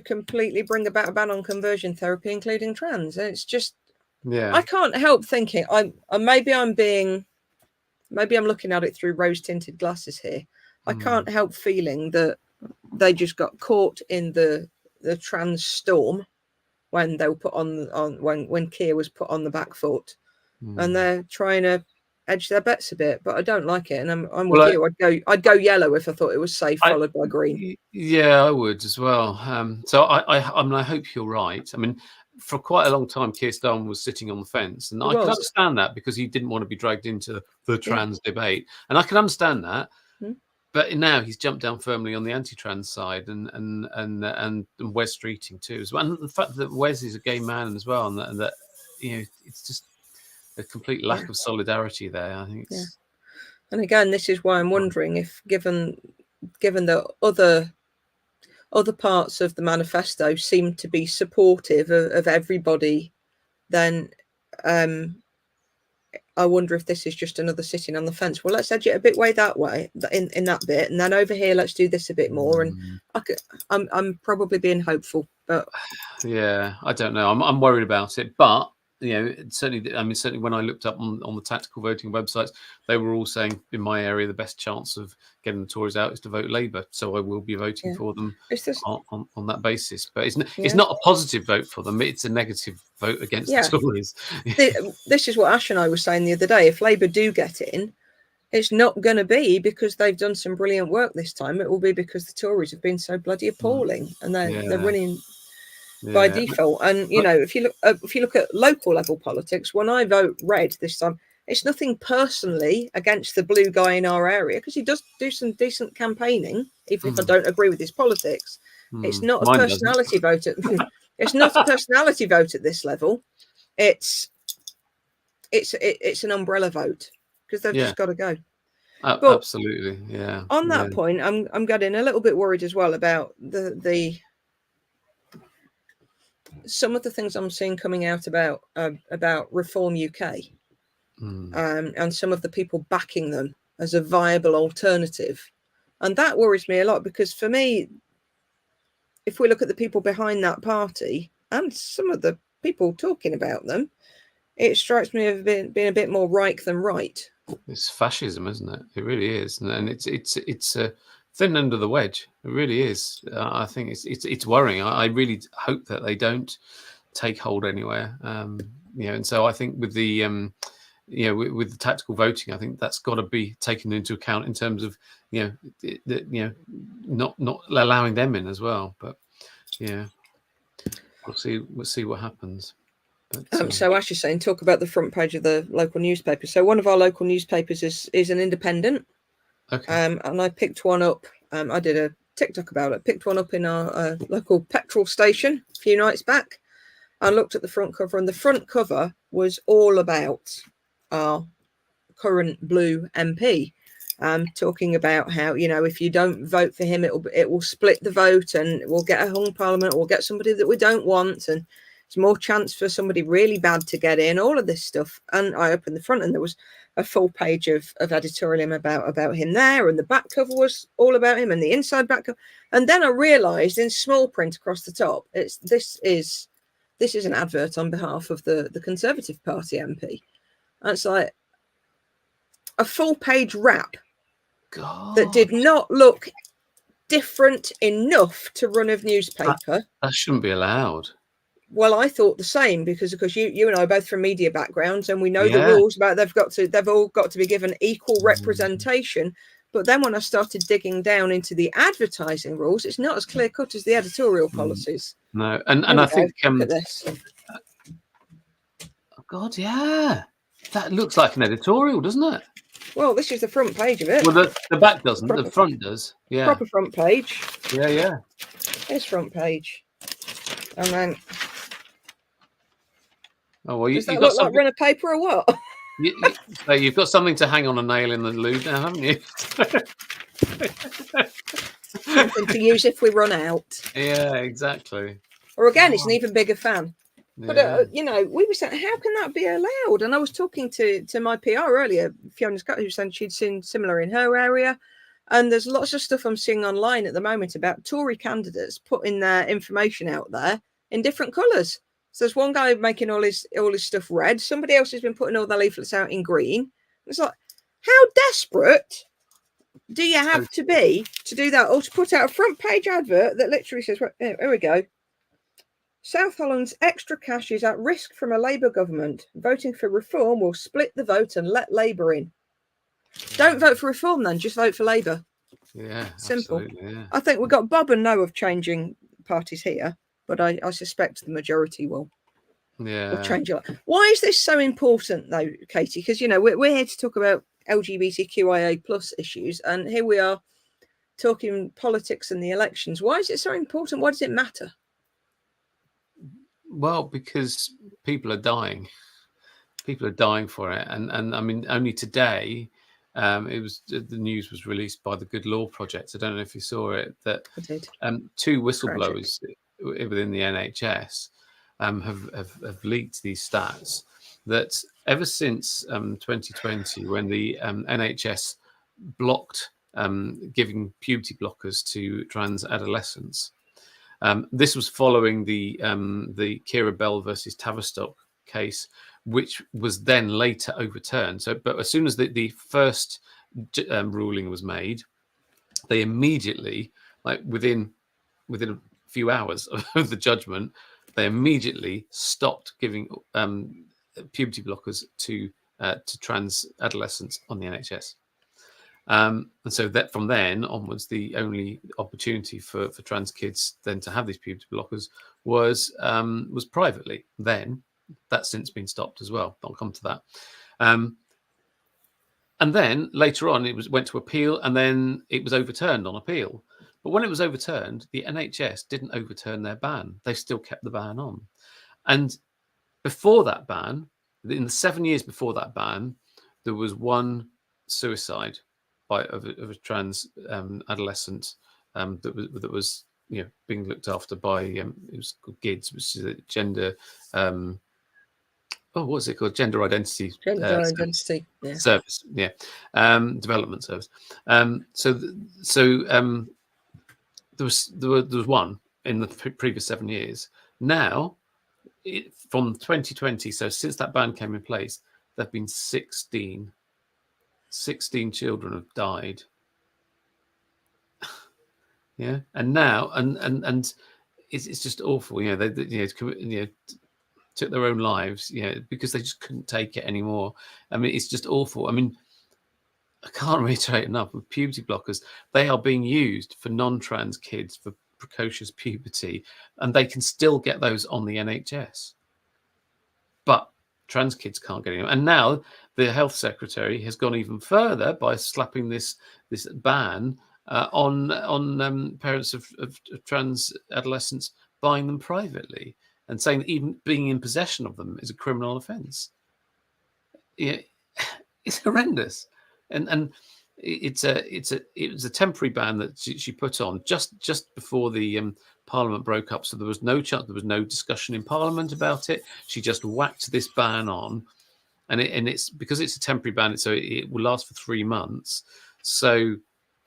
completely bring about a ban on conversion therapy, including trans. And it's just, I can't help thinking, maybe I'm looking at it through rose-tinted glasses here. I can't help feeling that they just got caught in the trans storm when they were put when Keir was put on the back foot, and they're trying to edge their bets a bit. But I don't like it, and I'm with you. I'd go yellow if I thought it was safe, followed by green. Yeah, I would as well. So I hope you're right. I mean, for quite a long time, Keir Starmer was sitting on the fence, and I can understand that, because he didn't want to be dragged into the trans debate, and I can understand that. But now he's jumped down firmly on the anti-trans side, and Wes Streeting too as well. And the fact that Wes is a gay man as well, and that it's just a complete lack of solidarity there. I think. And again, this is why I'm wondering if, given given that other parts of the manifesto seem to be supportive of everybody, then I wonder if this is just another sitting on the fence. Well, let's edge it a bit way that way in that bit, and then over here let's do this a bit more. And I'm probably being hopeful, but yeah, I don't know. I'm worried about it, but certainly, I mean, certainly when I looked up on the tactical voting websites, they were all saying in my area the best chance of getting the Tories out is to vote Labour. So I will be voting for them on that basis. But it's not a positive vote for them; it's a negative vote against the Tories. This is what Ash and I were saying the other day. If Labour do get in, it's not going to be because they've done some brilliant work this time. It will be because the Tories have been so bloody appalling, and they're winning by default. And if you look at local level politics, when I vote red this time, it's nothing personally against the blue guy in our area, because he does do some decent campaigning, even if I don't agree with his politics. It's not a personality vote it's not a personality vote at this level. It's an umbrella vote, because they've just got to go. Absolutely, yeah. On that point, I'm getting a little bit worried as well about the some of the things I'm seeing coming out about Reform UK, and some of the people backing them as a viable alternative. And that worries me a lot, because for me, if we look at the people behind that party and some of the people talking about them, it strikes me as being a bit more Reich than right. It's fascism, isn't it? It really is, and it's a thin end of the wedge. It really is. I think it's worrying. I really hope that they don't take hold anywhere. And so I think with the with the tactical voting, I think that's got to be taken into account in terms of not allowing them in as well. But we'll see what happens. So as you're saying, talk about the front page of the local newspaper. So one of our local newspapers is an independent. Okay. And I picked one up. I did a TikTok about it. Picked one up in our local petrol station a few nights back. I looked at the front cover, and the front cover was all about our current blue MP, talking about how, if you don't vote for him, it will split the vote, and we'll get a hung parliament, or we'll get somebody that we don't want, and there's more chance for somebody really bad to get in, all of this stuff. And I opened the front, and there was a full page of editorial about him there, and the back cover was all about him, and the inside back cover. And then I realized in small print across the top, this is an advert on behalf of the Conservative Party MP. And it's like a full page wrap that did not look different enough to run a newspaper. That shouldn't be allowed. Well, I thought the same, because you and I are both from media backgrounds, and we know the rules about they've all got to be given equal representation. But then when I started digging down into the advertising rules, it's not as clear cut as the editorial policies. No, and I think look at this. Oh God, yeah, that looks like an editorial, doesn't it? Well, this is the front page of it. Well, the back doesn't. The front does. Yeah. Proper front page. Yeah. Here's front page, and then. Oh well, does that look like run a paper or what? You've got something to hang on a nail in the loo now, haven't you? Something to use if we run out. Yeah, exactly. Or again, it's an even bigger fan. But we were saying, how can that be allowed? And I was talking to my PR earlier, Fiona Scott, who said she'd seen similar in her area. And there's lots of stuff I'm seeing online at the moment about Tory candidates putting their information out there in different colours. So there's one guy making all his stuff red. Somebody else has been putting all their leaflets out in green. It's like, how desperate do you have to be to do that, or to put out a front page advert that literally says, here we go. South Holland's extra cash is at risk from a Labour government. Voting for reform will split the vote and let Labour in. Don't vote for reform then, just vote for Labour. Yeah, simple. Yeah. I think we've got Bob and No of changing parties here, but I suspect the majority will change a lot. Why is this so important though, Katie? Because we're here to talk about LGBTQIA plus issues, and here we are talking politics and the elections. Why is it so important? Why does it matter? Well, because people are dying. People are dying for it, and I mean, only today it was the news was released by the Good Law Project. I don't know if you saw it, that I did. 2 whistleblowers within the NHS have leaked these stats that ever since 2020, when the NHS blocked giving puberty blockers to trans adolescents. This was following the Kira Bell versus Tavistock case, which was then later overturned. So, but as soon as the first ruling was made, they immediately, like within a few hours of the judgment, they immediately stopped giving puberty blockers to trans adolescents on the NHS. And so that from then onwards, the only opportunity for trans kids then to have these puberty blockers was privately. Then that's since been stopped as well. I'll come to that. And then later on, went to appeal, and then it was overturned on appeal. But when it was overturned, the NHS didn't overturn their ban. They still kept the ban on. And before that ban, in the 7 years before that ban, there was one suicide of a trans adolescent that was being looked after by it was called GIDS, which is a gender what's it called? Gender identity Identity service, development service. So there was one in the previous 7 years. Now, from 2020, so since that ban came in place, there have been 16 children have died. Yeah, and now and it's just awful. They took their own lives, because they just couldn't take it anymore. I mean, it's just awful. I mean, I can't reiterate enough. With puberty blockers, they are being used for non-trans kids for precocious puberty, and they can still get those on the NHS. But trans kids can't get any. And now the health secretary has gone even further by slapping this ban on parents of trans adolescents buying them privately, and saying that even being in possession of them is a criminal offence. Yeah, it's horrendous, and it was a temporary ban that she put on just before the Parliament broke up. So there was no chance, there was no discussion in Parliament about it. She just whacked this ban on, and it's because it's a temporary ban, so it will last for 3 months. So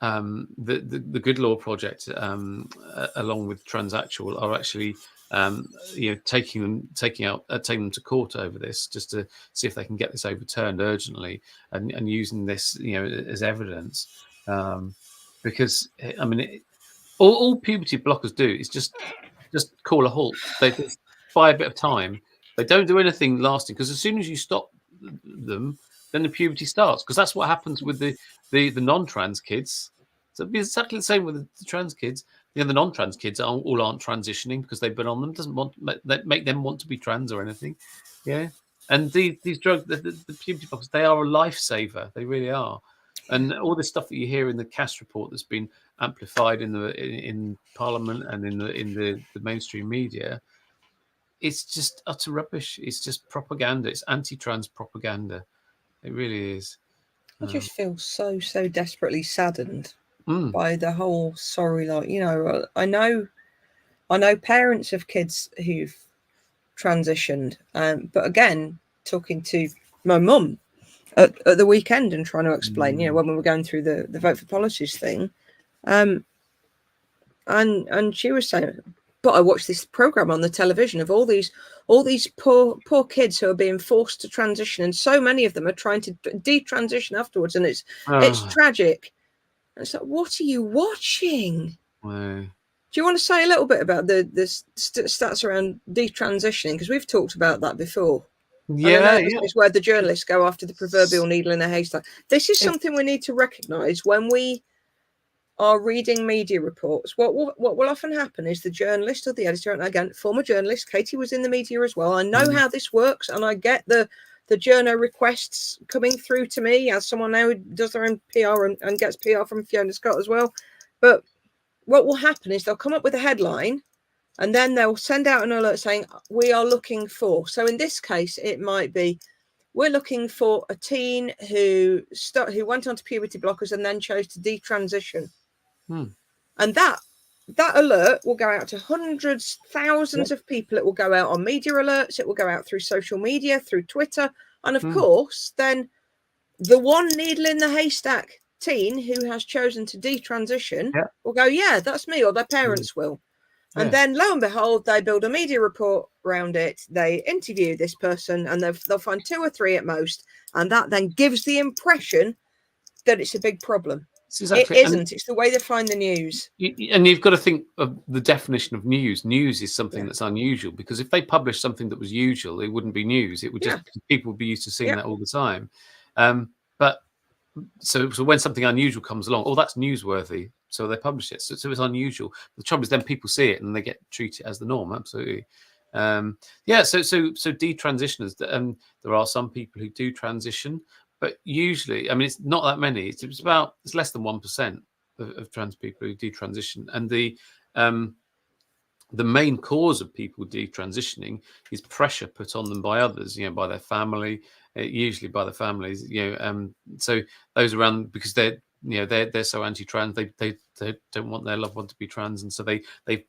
the Good Law Project, along with Transactual, are actually taking them to court over this, just to see if they can get this overturned urgently, and using this as evidence, because I mean all puberty blockers do is just call a halt. They just buy a bit of time. They don't do anything lasting, because as soon as you stop them, then the puberty starts, because that's what happens with the non-trans kids. So it'd be exactly the same with the trans kids. The non-trans kids aren't transitioning because they've been on them. Doesn't make them want to be trans or anything. Yeah, and these drugs, the puberty blockers, they are a lifesaver. They really are. And all this stuff that you hear in the CAS report that's been amplified in Parliament and in the mainstream media, it's just utter rubbish. It's just propaganda. It's anti-trans propaganda. It really is. I just feel so desperately saddened by the whole I know parents of kids who've transitioned, but again, talking to my mum at the weekend and trying to explain, when we were going through the Vote for Policies thing, and she was saying, but I watched this program on the television of all these poor kids who are being forced to transition, and so many of them are trying to detransition afterwards, and it's tragic. And it's like, what are you watching? Do you want to say a little bit about the stats around detransitioning, because we've talked about that before? Yeah, this is where the journalists go after the proverbial needle in a haystack. This is something we need to recognise when we are reading media reports. What will often happen is the journalist or the editor, and again, former journalist, Katie was in the media as well. I know how this works, and I get the journo requests coming through to me as someone now who does their own PR and gets PR from Fiona Scott as well. But what will happen is they'll come up with a headline, and then they'll send out an alert saying, we are looking for. So in this case, it might be, we're looking for a teen who went onto puberty blockers and then chose to detransition. And that alert will go out to hundreds, thousands of people. It will go out on media alerts. It will go out through social media, through Twitter. And of course, then the one needle in the haystack teen who has chosen to detransition will go, yeah, that's me, or their parents will. And then lo and behold, they build a media report around it. They interview this person and they'll find 2 or 3 at most. And that then gives the impression that it's a big problem. Exactly. It isn't. It's the way they find the news. And you've got to think of the definition of news. News is something that's unusual, because if they published something that was usual, it wouldn't be news. It would just, people would be used to seeing that all the time. But so when something unusual comes along, that's newsworthy. So they publish it. So it's unusual. The trouble is then people see it and they get treated as the norm. Absolutely. So detransitioners, there are some people who do transition, but usually, I mean, it's not that many. It's less than 1% of trans people who detransition. And the main cause of people detransitioning is pressure put on them by others, by their family, usually by the families, so those around, because they're so anti-trans, they don't want their loved one to be trans, and so they make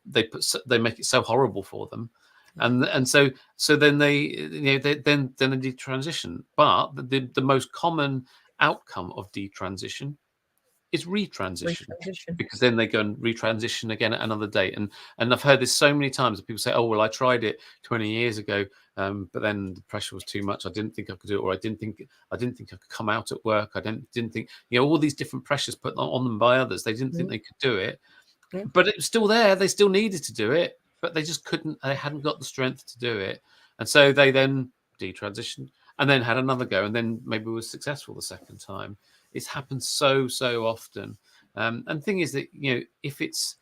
it so horrible for them, and so then they detransition. But the most common outcome of detransition is retransition, because then they go and retransition again at another date. And I've heard this so many times that people say, oh, well, I tried it 20 years ago, but then the pressure was too much. I didn't think I could do it, or I didn't think I could come out at work. I didn't think, all these different pressures put on them by others. They didn't think they could do it, but it was still there. They still needed to do it, but they just couldn't. They hadn't got the strength to do it, and so they then detransitioned and then had another go, and then maybe was successful the second time. It's happened so often, and the thing is that if it's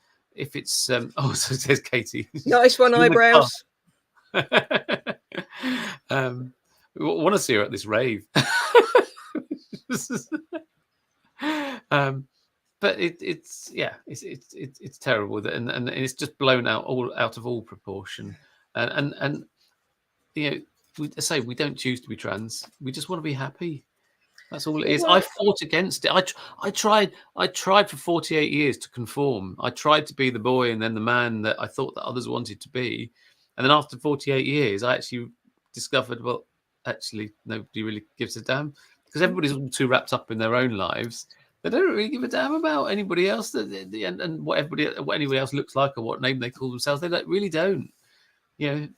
so it says Katie, nice one, eyebrows. Want to see her at this rave. But it's terrible, and it's just blown out of all proportion, and we don't choose to be trans. We just want to be happy. That's all it is. I fought against it. I tried for 48 years to conform. I tried to be the boy and then the man that I thought that others wanted to be. And then after 48 years, I actually discovered, well, actually, nobody really gives a damn, because everybody's all too wrapped up in their own lives. They don't really give a damn about anybody else and what anybody else looks like or what name they call themselves. They really don't. They're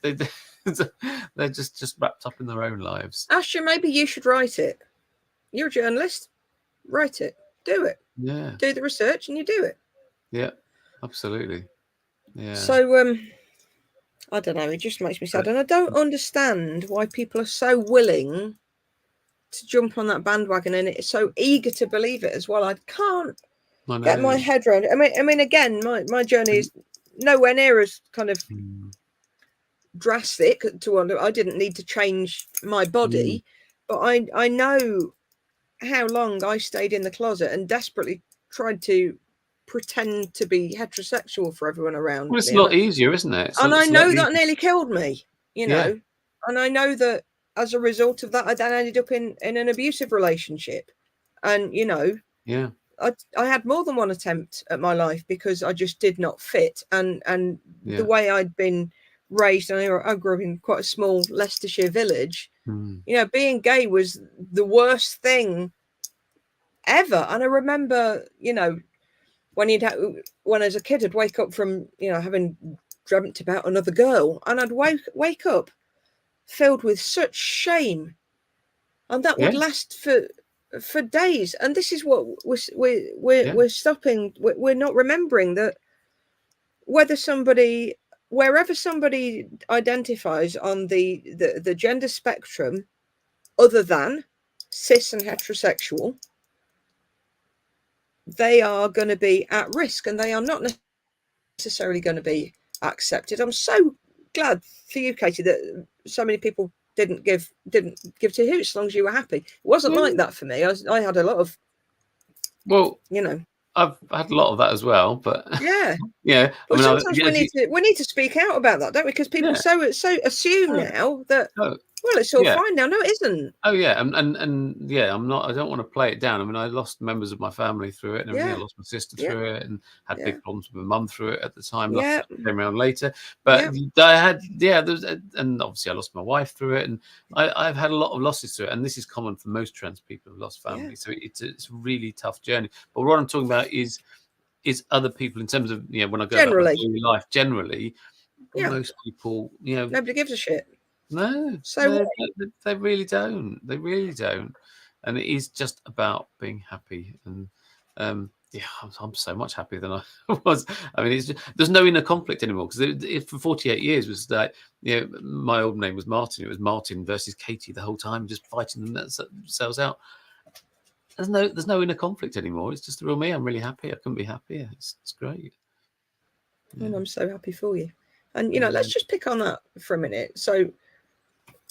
just wrapped up in their own lives. Asher, maybe you should write it. You're a journalist. Write it. Do it. Yeah. Do the research and you do it. Yeah, absolutely. Yeah. So, I don't know. It just makes me sad. And I don't understand why people are so willing to jump on that bandwagon and it's so eager to believe it as well. I can't get my head around it. I mean, again, my journey is nowhere near as kind of drastic I didn't need to change my body, but I know how long I stayed in the closet and desperately tried to pretend to be heterosexual for everyone around. Well, it's a lot easier, isn't it? And I know that nearly killed me, and I know that as a result of that, I then ended up in an abusive relationship. And, I had more than one attempt at my life because I just did not fit. And the way I'd been raised, and I grew up in quite a small Leicestershire village, being gay was the worst thing ever. And I remember, when as a kid I'd wake up from, having dreamt about another girl, and I'd wake up filled with such shame, and that would last for days. And this is what we're stopping. We're not remembering that wherever somebody identifies on the gender spectrum, other than cis and heterosexual, they are going to be at risk, and they are not necessarily going to be accepted. I'm so glad for you, Katie, that so many people didn't give two hoots as long as you were happy. It wasn't like that for me. I had a lot of, I've had a lot of that as well, but Yeah, I Well, mean, sometimes we need to speak out about that, don't we? Because people so assume now that well, it's all fine now. No, it isn't. Oh yeah, and yeah, I don't want to play it down. I mean, I lost members of my family through it, and everything. I lost my sister through it, and had big problems with my mum through it at the time. Luckily, came around later, but I had and obviously I lost my wife through it, and I've had a lot of losses through it, and this is common for most trans people who've lost family. So it's a really tough journey. But what I'm talking about is other people in terms of when I go about my daily life. Generally, most people nobody gives a shit. No, so they really don't. They really don't. And it is just about being happy. And I'm so much happier than I was. I mean, there's no inner conflict anymore, because for 48 years was that my old name was Martin. It was Martin versus Katie the whole time, just fighting themselves out. There's no inner conflict anymore. It's just the real me. I'm really happy. I couldn't be happier. It's great. And I'm so happy for you. And let's just pick on that for a minute. So,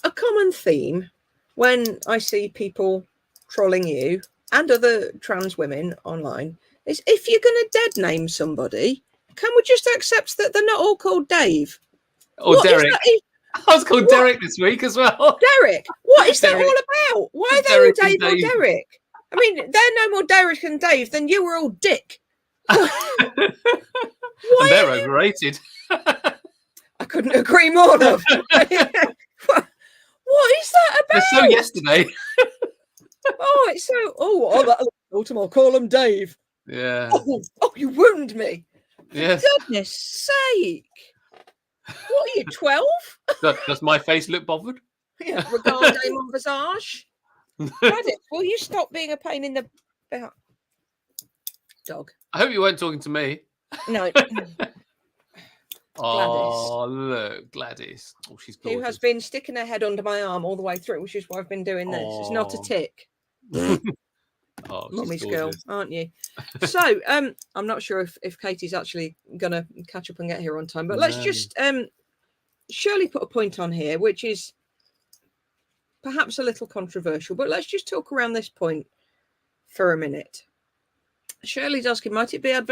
a common theme when I see people trolling you and other trans women online is, if you're going to dead name somebody, can we just accept that they're not all called Dave? Or Derek. I was called Derek this week as well. Derek? What is that all about? Why are they all Dave or Derek? I mean, they're no more Derek and Dave than you were all Dick. And they're overrated. I couldn't agree more, love. What is that about? They're so yesterday. It's so. That Baltimore, call him Dave. Yeah. Oh, you wound me. Yes. For goodness sake. What are you, 12? Does my face look bothered? Yeah, regarde mon visage. Gladys, will you stop being a pain in the dog? I hope you weren't talking to me. No. Oh, look, Gladys. Oh, she's gorgeous. Who has been sticking her head under my arm all the way through, which is why I've been doing this. It's not a tick. Mummy's girl, aren't you? So, I'm not sure if Katie's actually going to catch up and get here on time, but let's just Shirley put a point on here, which is perhaps a little controversial, but let's just talk around this point for a minute. Shirley's asking, might it be an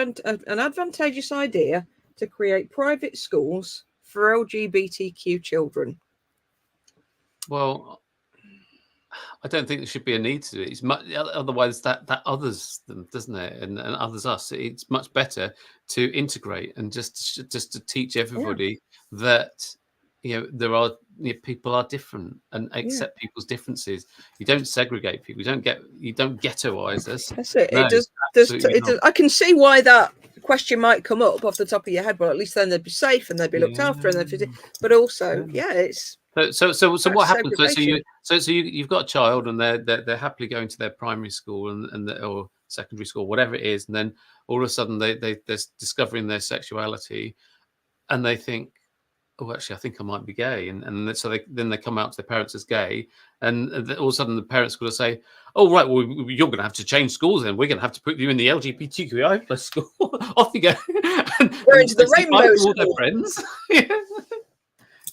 advantageous idea to create private schools for LGBTQ children? Well, I don't think there should be a need to. It's much otherwise that others them, doesn't it? And others us. It's much better to integrate and just to teach everybody that there are people are different and accept people's differences. You don't segregate people. You don't ghettoize us. That's it. No, it does. I can see why that question might come up off the top of your head. Well, at least then they'd be safe and they'd be looked after, and but also, it's. So what happens? So you've got a child and they're happily going to their primary school or secondary school, whatever it is, and then all of a sudden they're discovering their sexuality, and they think, oh, actually, I think I might be gay, and so they come out to their parents as gay, and all of a sudden the parents are going to say, oh right, well you're going to have to change schools, then we're going to have to put you in the LGBTQIA plus school. Off you go. We're into the rainbow school. All their friends.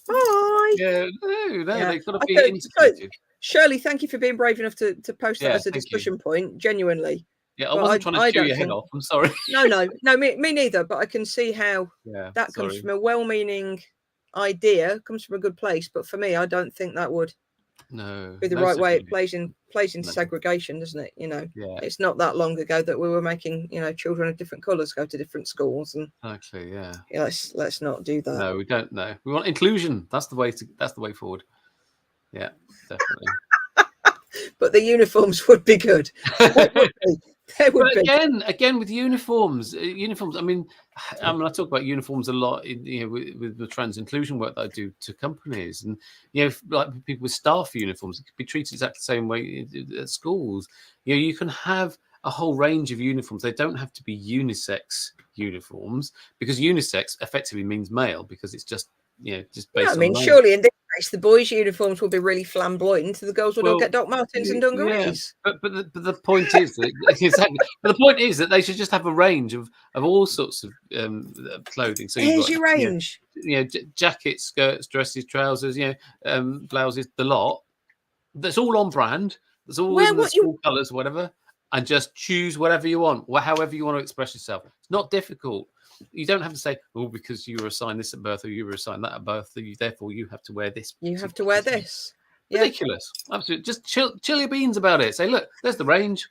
Hi. Yeah, no, they've got to be integrated. Shirley, thank you for being brave enough to post that as a discussion point. Genuinely. Yeah, I wasn't trying to chew your head off. I'm sorry. No, me neither. But I can see how that comes from a well-meaning idea, comes from a good place. But for me, I don't think that would be the right way. It plays in segregation, doesn't it? It's not that long ago that we were making children of different colours go to different schools, and actually, let's not do that. No, we don't know. We want inclusion. That's the way forward. Yeah, definitely. But the uniforms would be good. They would be. Again with uniforms. I mean, I talk about uniforms a lot with the trans inclusion work that I do to companies, and like people with staff uniforms, it could be treated exactly the same way at schools. You can have a whole range of uniforms. They don't have to be unisex uniforms, because unisex effectively means male, because it's just based on male. Surely in this case the boys' uniforms will be really flamboyant, the girls will all get Doc Martens and dungarees. But the point is that exactly. But the point is that they should just have a range of all sorts of clothing. So here's your range. Jackets, skirts, dresses, trousers, blouses, the lot. That's all on brand. That's all in the school colours, whatever. and just choose whatever you want, however you want to express yourself. It's not difficult. You don't have to say, oh, because you were assigned this at birth or you were assigned that at birth, therefore you have to wear this. You have to wear this. Ridiculous. Absolutely. Just chill your beans about it. Say, look, there's the range.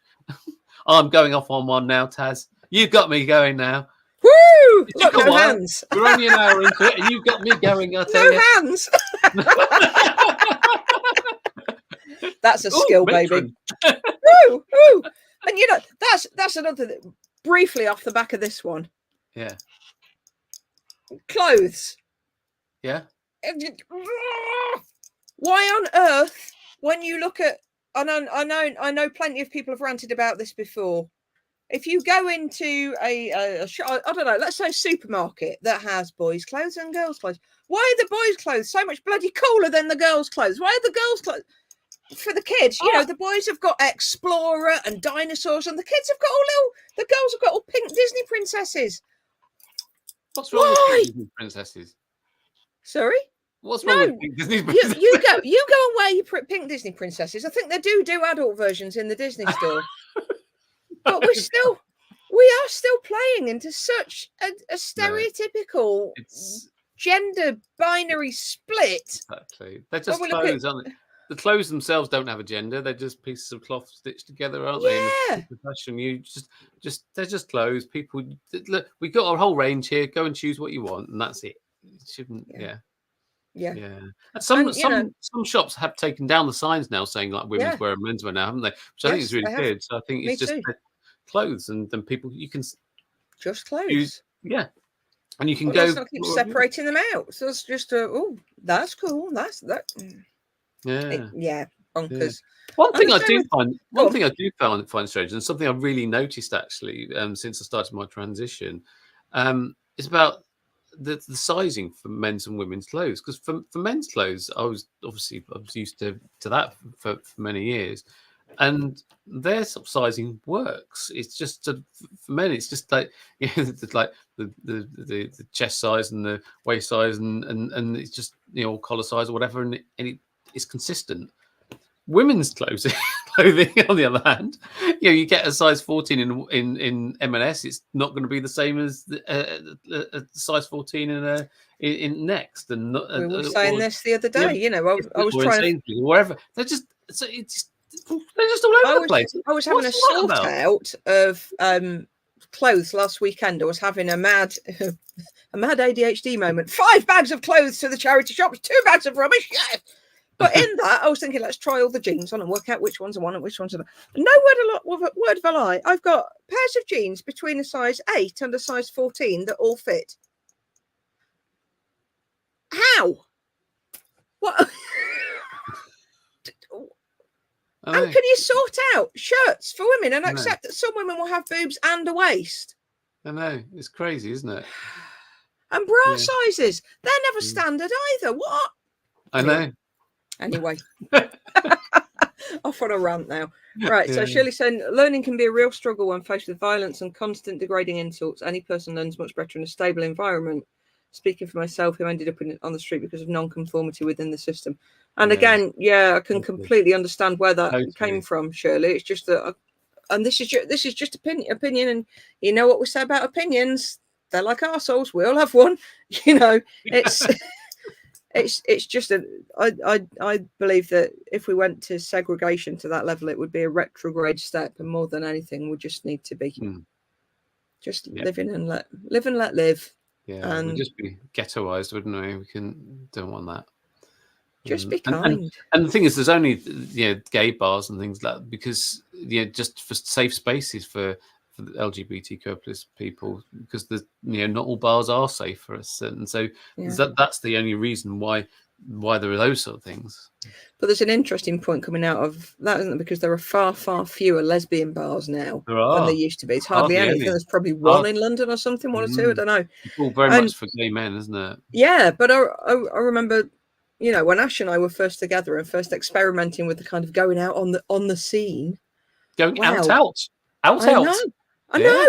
I'm going off on one now, Taz. You've got me going now. Woo! Look, no hands. We're only an hour into it, and you've got me going. I tell no you. Hands. That's a skill, baby. Woo, woo. And you know, that's another thing. Briefly off the back of this one. Yeah. Clothes. Yeah. Why on earth, when you look at, I know plenty of people have ranted about this before. If you go into a shop, I don't know, let's say a supermarket that has boys' clothes and girls' clothes, why are the boys' clothes so much bloody cooler than the girls' clothes? Why are the girls' clothes for the kids? You know, the boys have got Explorer and dinosaurs, and the kids have got the girls have got all pink Disney princesses. What's wrong with pink Disney princesses? Sorry? What's wrong with pink Disney princesses? You go and wear your pink Disney princesses. I think they do adult versions in the Disney store. But we are still playing into such a stereotypical gender binary split. Exactly. They're just clothes, aren't they? The clothes themselves don't have a gender. They're just pieces of cloth stitched together, aren't they? In the fashion, they're just clothes. People, look, we got our whole range here. Go and choose what you want, and that's it. It shouldn't, yeah. And some shops have taken down the signs now saying like women's wear and men's wear now, haven't they? Which I think is really good. So I think it's just clothes, and then people you can just clothes. And you can let's not keep separating them out. So it's just that's cool. That's that. Bonkers. One thing I do find strange, and something I've really noticed actually since I started my transition, is about the sizing for men's and women's clothes. Because for men's clothes, I was used to that for many years, and their sort of sizing works. It's just for men, it's just like like the chest size and the waist size and it's just collar size or whatever, and it's consistent. Women's clothing, on the other hand, you get a size 14 in M&S, it's not going to be the same as a size 14 in Next. And we were saying this the other day. I was trying to wherever they're just all over the place. I was having a sort out of clothes last weekend. I was having a mad ADHD moment. 5 bags of clothes to the charity shops, 2 bags of rubbish. Yeah. But in that, I was thinking, let's try all the jeans on and work out which ones are one and which ones are not. No word of a lie. I've got pairs of jeans between a size 8 and a size 14 that all fit. How? What? How can you sort out shirts for women and accept that some women will have boobs and a waist? I know. It's crazy, isn't it? And bra sizes. They're never standard either. What? I know. Anyway, off on a rant now. Right, so Shirley's saying learning can be a real struggle when faced with violence and constant degrading insults. Any person learns much better in a stable environment. Speaking for myself, who ended up on the street because of non-conformity within the system. And again, I can completely understand where that came from, Shirley. It's just that, and this is just opinion, and you know what we say about opinions. They're like arseholes. We all have one. It's. It's just I believe that if we went to segregation to that level, it would be a retrograde step, and more than anything, we just need to be just live and let live. Yeah, and we'd just be ghettoized, wouldn't we? Don't want that. Just be kind. And the thing is, there's only gay bars and things like that because just for safe spaces for the LGBTQIA+ people, because not all bars are safe for us, and so that's the only reason why there are those sort of things. But there's an interesting point coming out of that, isn't there? Because there are far fewer lesbian bars now than there used to be. It's hardly any. I think there's probably one in London or something, one or two. I don't know. It's all very much for gay men, isn't it? Yeah, but I remember, when Ash and I were first together and first experimenting with the kind of going out on the scene, going out. I know,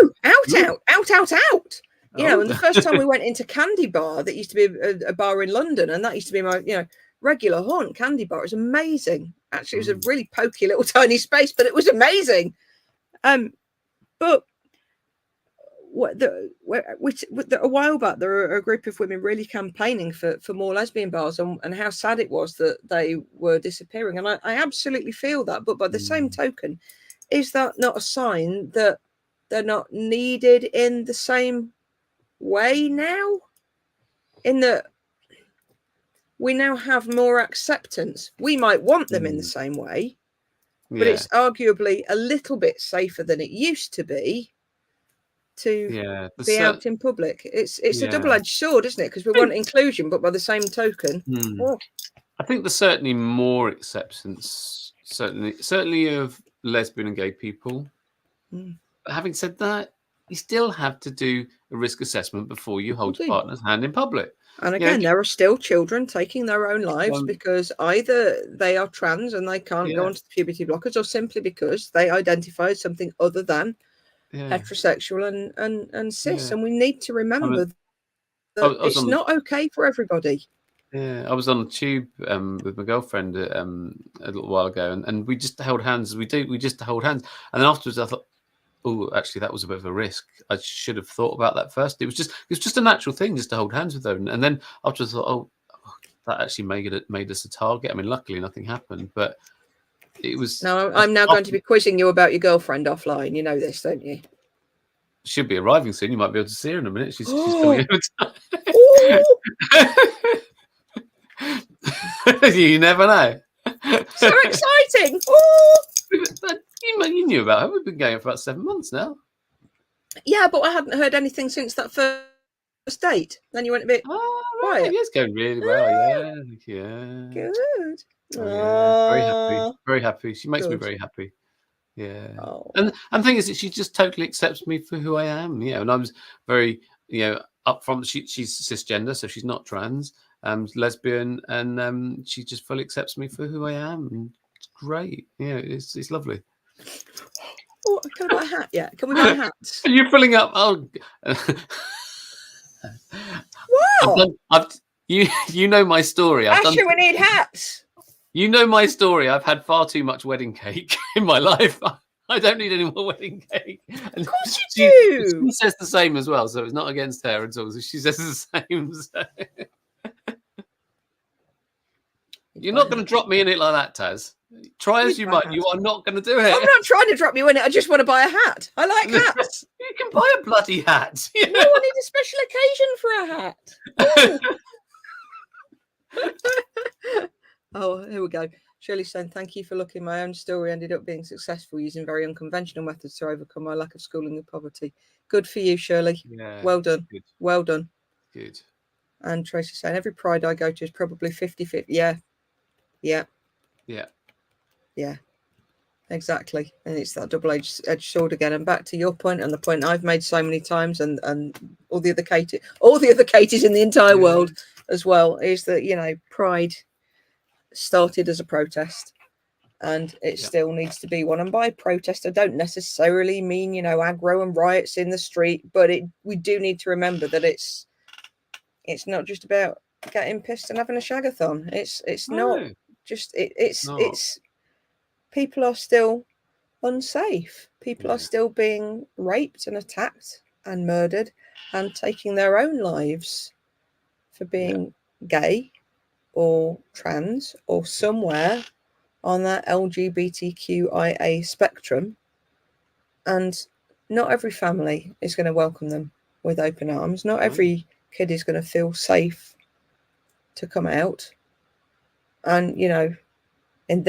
out. And the first time we went into Candy Bar, that used to be a bar in London, and that used to be my, regular haunt. Candy Bar. It was amazing. Actually, it was a really pokey little tiny space, but it was amazing. But a while back, there were a group of women really campaigning for more lesbian bars, and how sad it was that they were disappearing. And I absolutely feel that. But by the same token, is that not a sign that they're not needed in the same way now? In that we now have more acceptance. We might want them in the same way, but it's arguably a little bit safer than it used to be to be out in public. It's a double-edged sword, isn't it? Because we want inclusion, but by the same token, I think there's certainly more acceptance, certainly of lesbian and gay people. But having said that, you still have to do a risk assessment before you hold your partner's hand in public. And again, there are still children taking their own lives because either they are trans and they can't go onto the puberty blockers, or simply because they identify as something other than heterosexual and cis. And we need to remember that it's not okay for everybody. Yeah, I was on the tube with my girlfriend a little while ago, and we just held hands. We just held hands, and then afterwards I thought, oh, actually, that was a bit of a risk. I should have thought about that first. It was just a natural thing just to hold hands with her, and then afterwards I thought, oh, that actually made us a target. I mean, luckily nothing happened, but it was. No, I'm now going to be quizzing you about your girlfriend offline. You know this, don't you? Should be arriving soon. You might be able to see her in a minute. She's coming over. You never know. So exciting! You knew about her. We've been going for about 7 months now. Yeah, but I hadn't heard anything since that first date. Then you went a bit quiet. It's going really well. Yeah. Good. Very happy. Very happy. She makes me very happy. Yeah. And the thing is that she just totally accepts me for who I am. And I was very, upfront. She's cisgender, so she's not trans. Lesbian, and she just fully accepts me for who I am. And it's great. Yeah, it's lovely. Oh, can I buy a hat? Yeah, can we buy a hat? Are you filling up? Oh, wow! You know my story. Asher, we need hats. You know my story. I've had far too much wedding cake in my life. I don't need any more wedding cake. And of course you do. She says the same as well, so it's not against her at all. So she says the same. So. You're not going to drop me in it like that, Taz. Try as you might, you are not going to do it. I'm not trying to drop you in it. I just want to buy a hat. I like hats. You can buy a bloody hat. No, I need a special occasion for a hat. Oh, here we go. Shirley saying, thank you for looking. My own story ended up being successful using very unconventional methods to overcome my lack of schooling and poverty. Good for you, Shirley. Yeah, well done. Good. Well done. Good. And Tracy saying, every Pride I go to is probably 50-50. Yeah. Exactly. And it's that double-edged sword again. And back to your point, and the point I've made so many times, and all the other Katies in the entire world as well, is that Pride started as a protest, and it still needs to be one. And by protest, I don't necessarily mean aggro and riots in the street, but we do need to remember that it's not just about getting pissed and having a shagathon. It's not just it's people are still unsafe. People are still being raped and attacked and murdered and taking their own lives for being gay or trans or somewhere on that LGBTQIA spectrum. And not every family is going to welcome them with open arms. Not every kid is going to feel safe to come out. And, in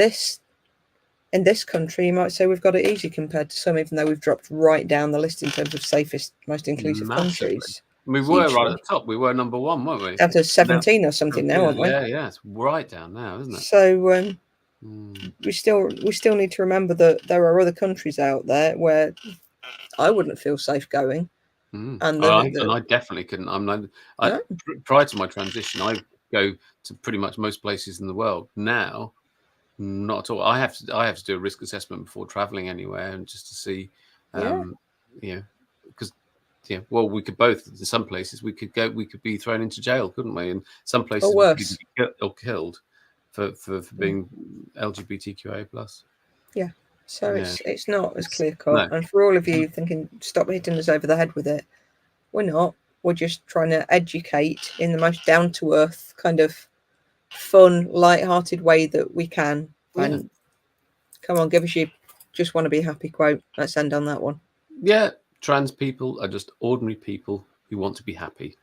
this country, you might say we've got it easy compared to some, even though we've dropped right down the list in terms of safest, most inclusive countries. We were right at the top. We were number one, weren't we? Down to 17 or something now, aren't we? Yeah, it's right down now, isn't it? So we still need to remember that there are other countries out there where I wouldn't feel safe going. And I definitely couldn't. Prior to my transition, I go to pretty much most places in the world. Now, not at all. I have to do a risk assessment before traveling anywhere, and just to see, because well, we could both. In some places, we could be thrown into jail, couldn't we? In some places, or worse, we could be killed for being LGBTQIA plus. Yeah. So Yeah. it's not as clear cut. No. And for all of you thinking, stop hitting us over the head with it, we're not. We're just trying to educate in the most down to earth, kind of fun, light-hearted way that we can. And come on, give us your just want to be happy quote. Let's end on that one. Yeah, trans people are just ordinary people who want to be happy.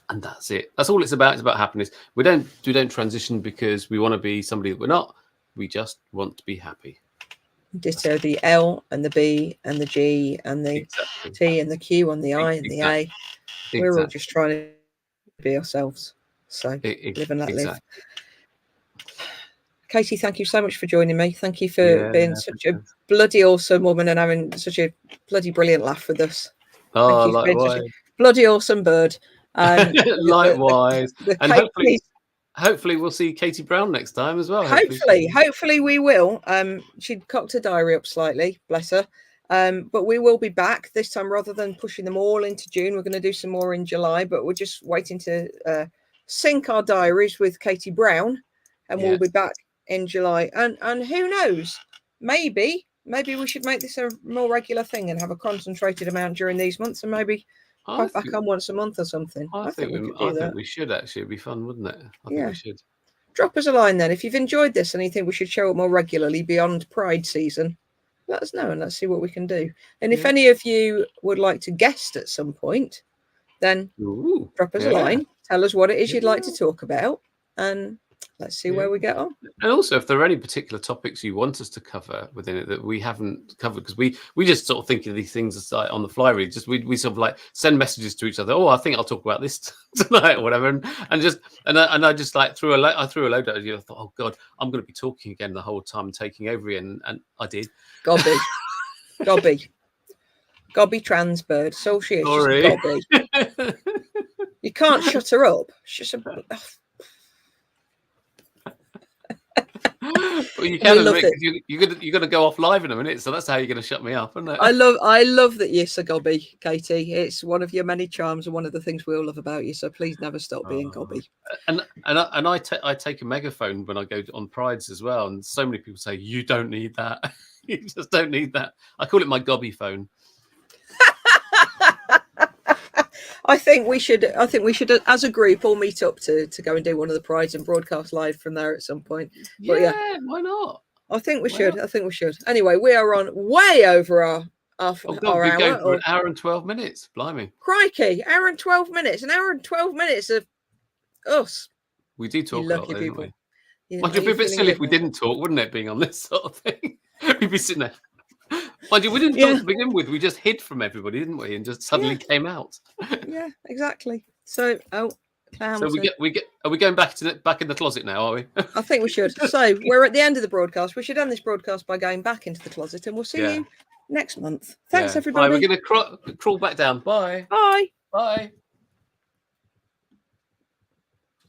And that's it. That's all it's about. It's about happiness. We don't transition because we want to be somebody that we're not. We just want to be happy. Ditto the L and the B and the G and the Exactly. T and the Q and the I and the A. We're all just trying to be ourselves. So live and let live. Katie, thank you so much for joining me. Thank you for being such a bloody awesome woman and having such a bloody brilliant laugh with us. Oh, thank you for being likewise. such a bloody awesome bird. Likewise. And Katie, hopefully we'll see Katie Brown next time as well. Hopefully we will. She'd cocked her diary up slightly, bless her. But we will be back this time. Rather than pushing them all into June, we're going to do some more in July, but we're just waiting to sync our diaries with Katie Brown, and we'll be back in July. And who knows, maybe we should make this a more regular thing and have a concentrated amount during these months, and maybe pop back on once a month or something. I think we should actually. It'd be fun, wouldn't it? I think we should. Drop us a line then if you've enjoyed this and you think we should show up more regularly beyond Pride season. Let us know and let's see what we can do. And if any of you would like to guest at some point, then drop us a line. Tell us what it is you'd like to talk about, and let's see where we get on. And also, if there are any particular topics you want us to cover within it that we haven't covered, because we just sort of think of these things as like on the fly, really. Just we sort of like send messages to each other. Oh, I think I'll talk about this tonight or whatever, and I just like threw a load at you. I thought, oh God, I'm going to be talking again the whole time, taking over again, and I did. Gobby trans bird. So she is. Sorry. Just Gobby. You can't shut her up. She's a. Well, you can admit, you're going to go off live in a minute, so that's how you're going to shut me up, isn't it? I love that you're so gobby, Katie. It's one of your many charms and one of the things we all love about you. So please never stop being gobby. And I take a megaphone when I go on prides as well, and so many people say you don't need that. You just don't need that. I call it my gobby phone. I think we should, as a group, all meet up to go and do one of the prides and broadcast live from there at some point. Yeah, why not? I think we should. Anyway, we are on way over our hour. For an hour and 12 minutes. Blimey. Crikey, hour and 12 minutes. An hour and 12 minutes of us. We do talk a lot, lucky people. Mind you, it'd be a bit silly if we didn't talk, wouldn't it, being on this sort of thing? We'd be sitting there. Mind you, we didn't talk to begin with. We just hid from everybody, didn't we? And just suddenly came out. Yeah, exactly. So, are we going back in the closet now? Are we? I think we should. So we're at the end of the broadcast. We should end this broadcast by going back into the closet, and we'll see you next month. Thanks, everybody. Right, we're going to crawl back down. Bye. Bye. Bye.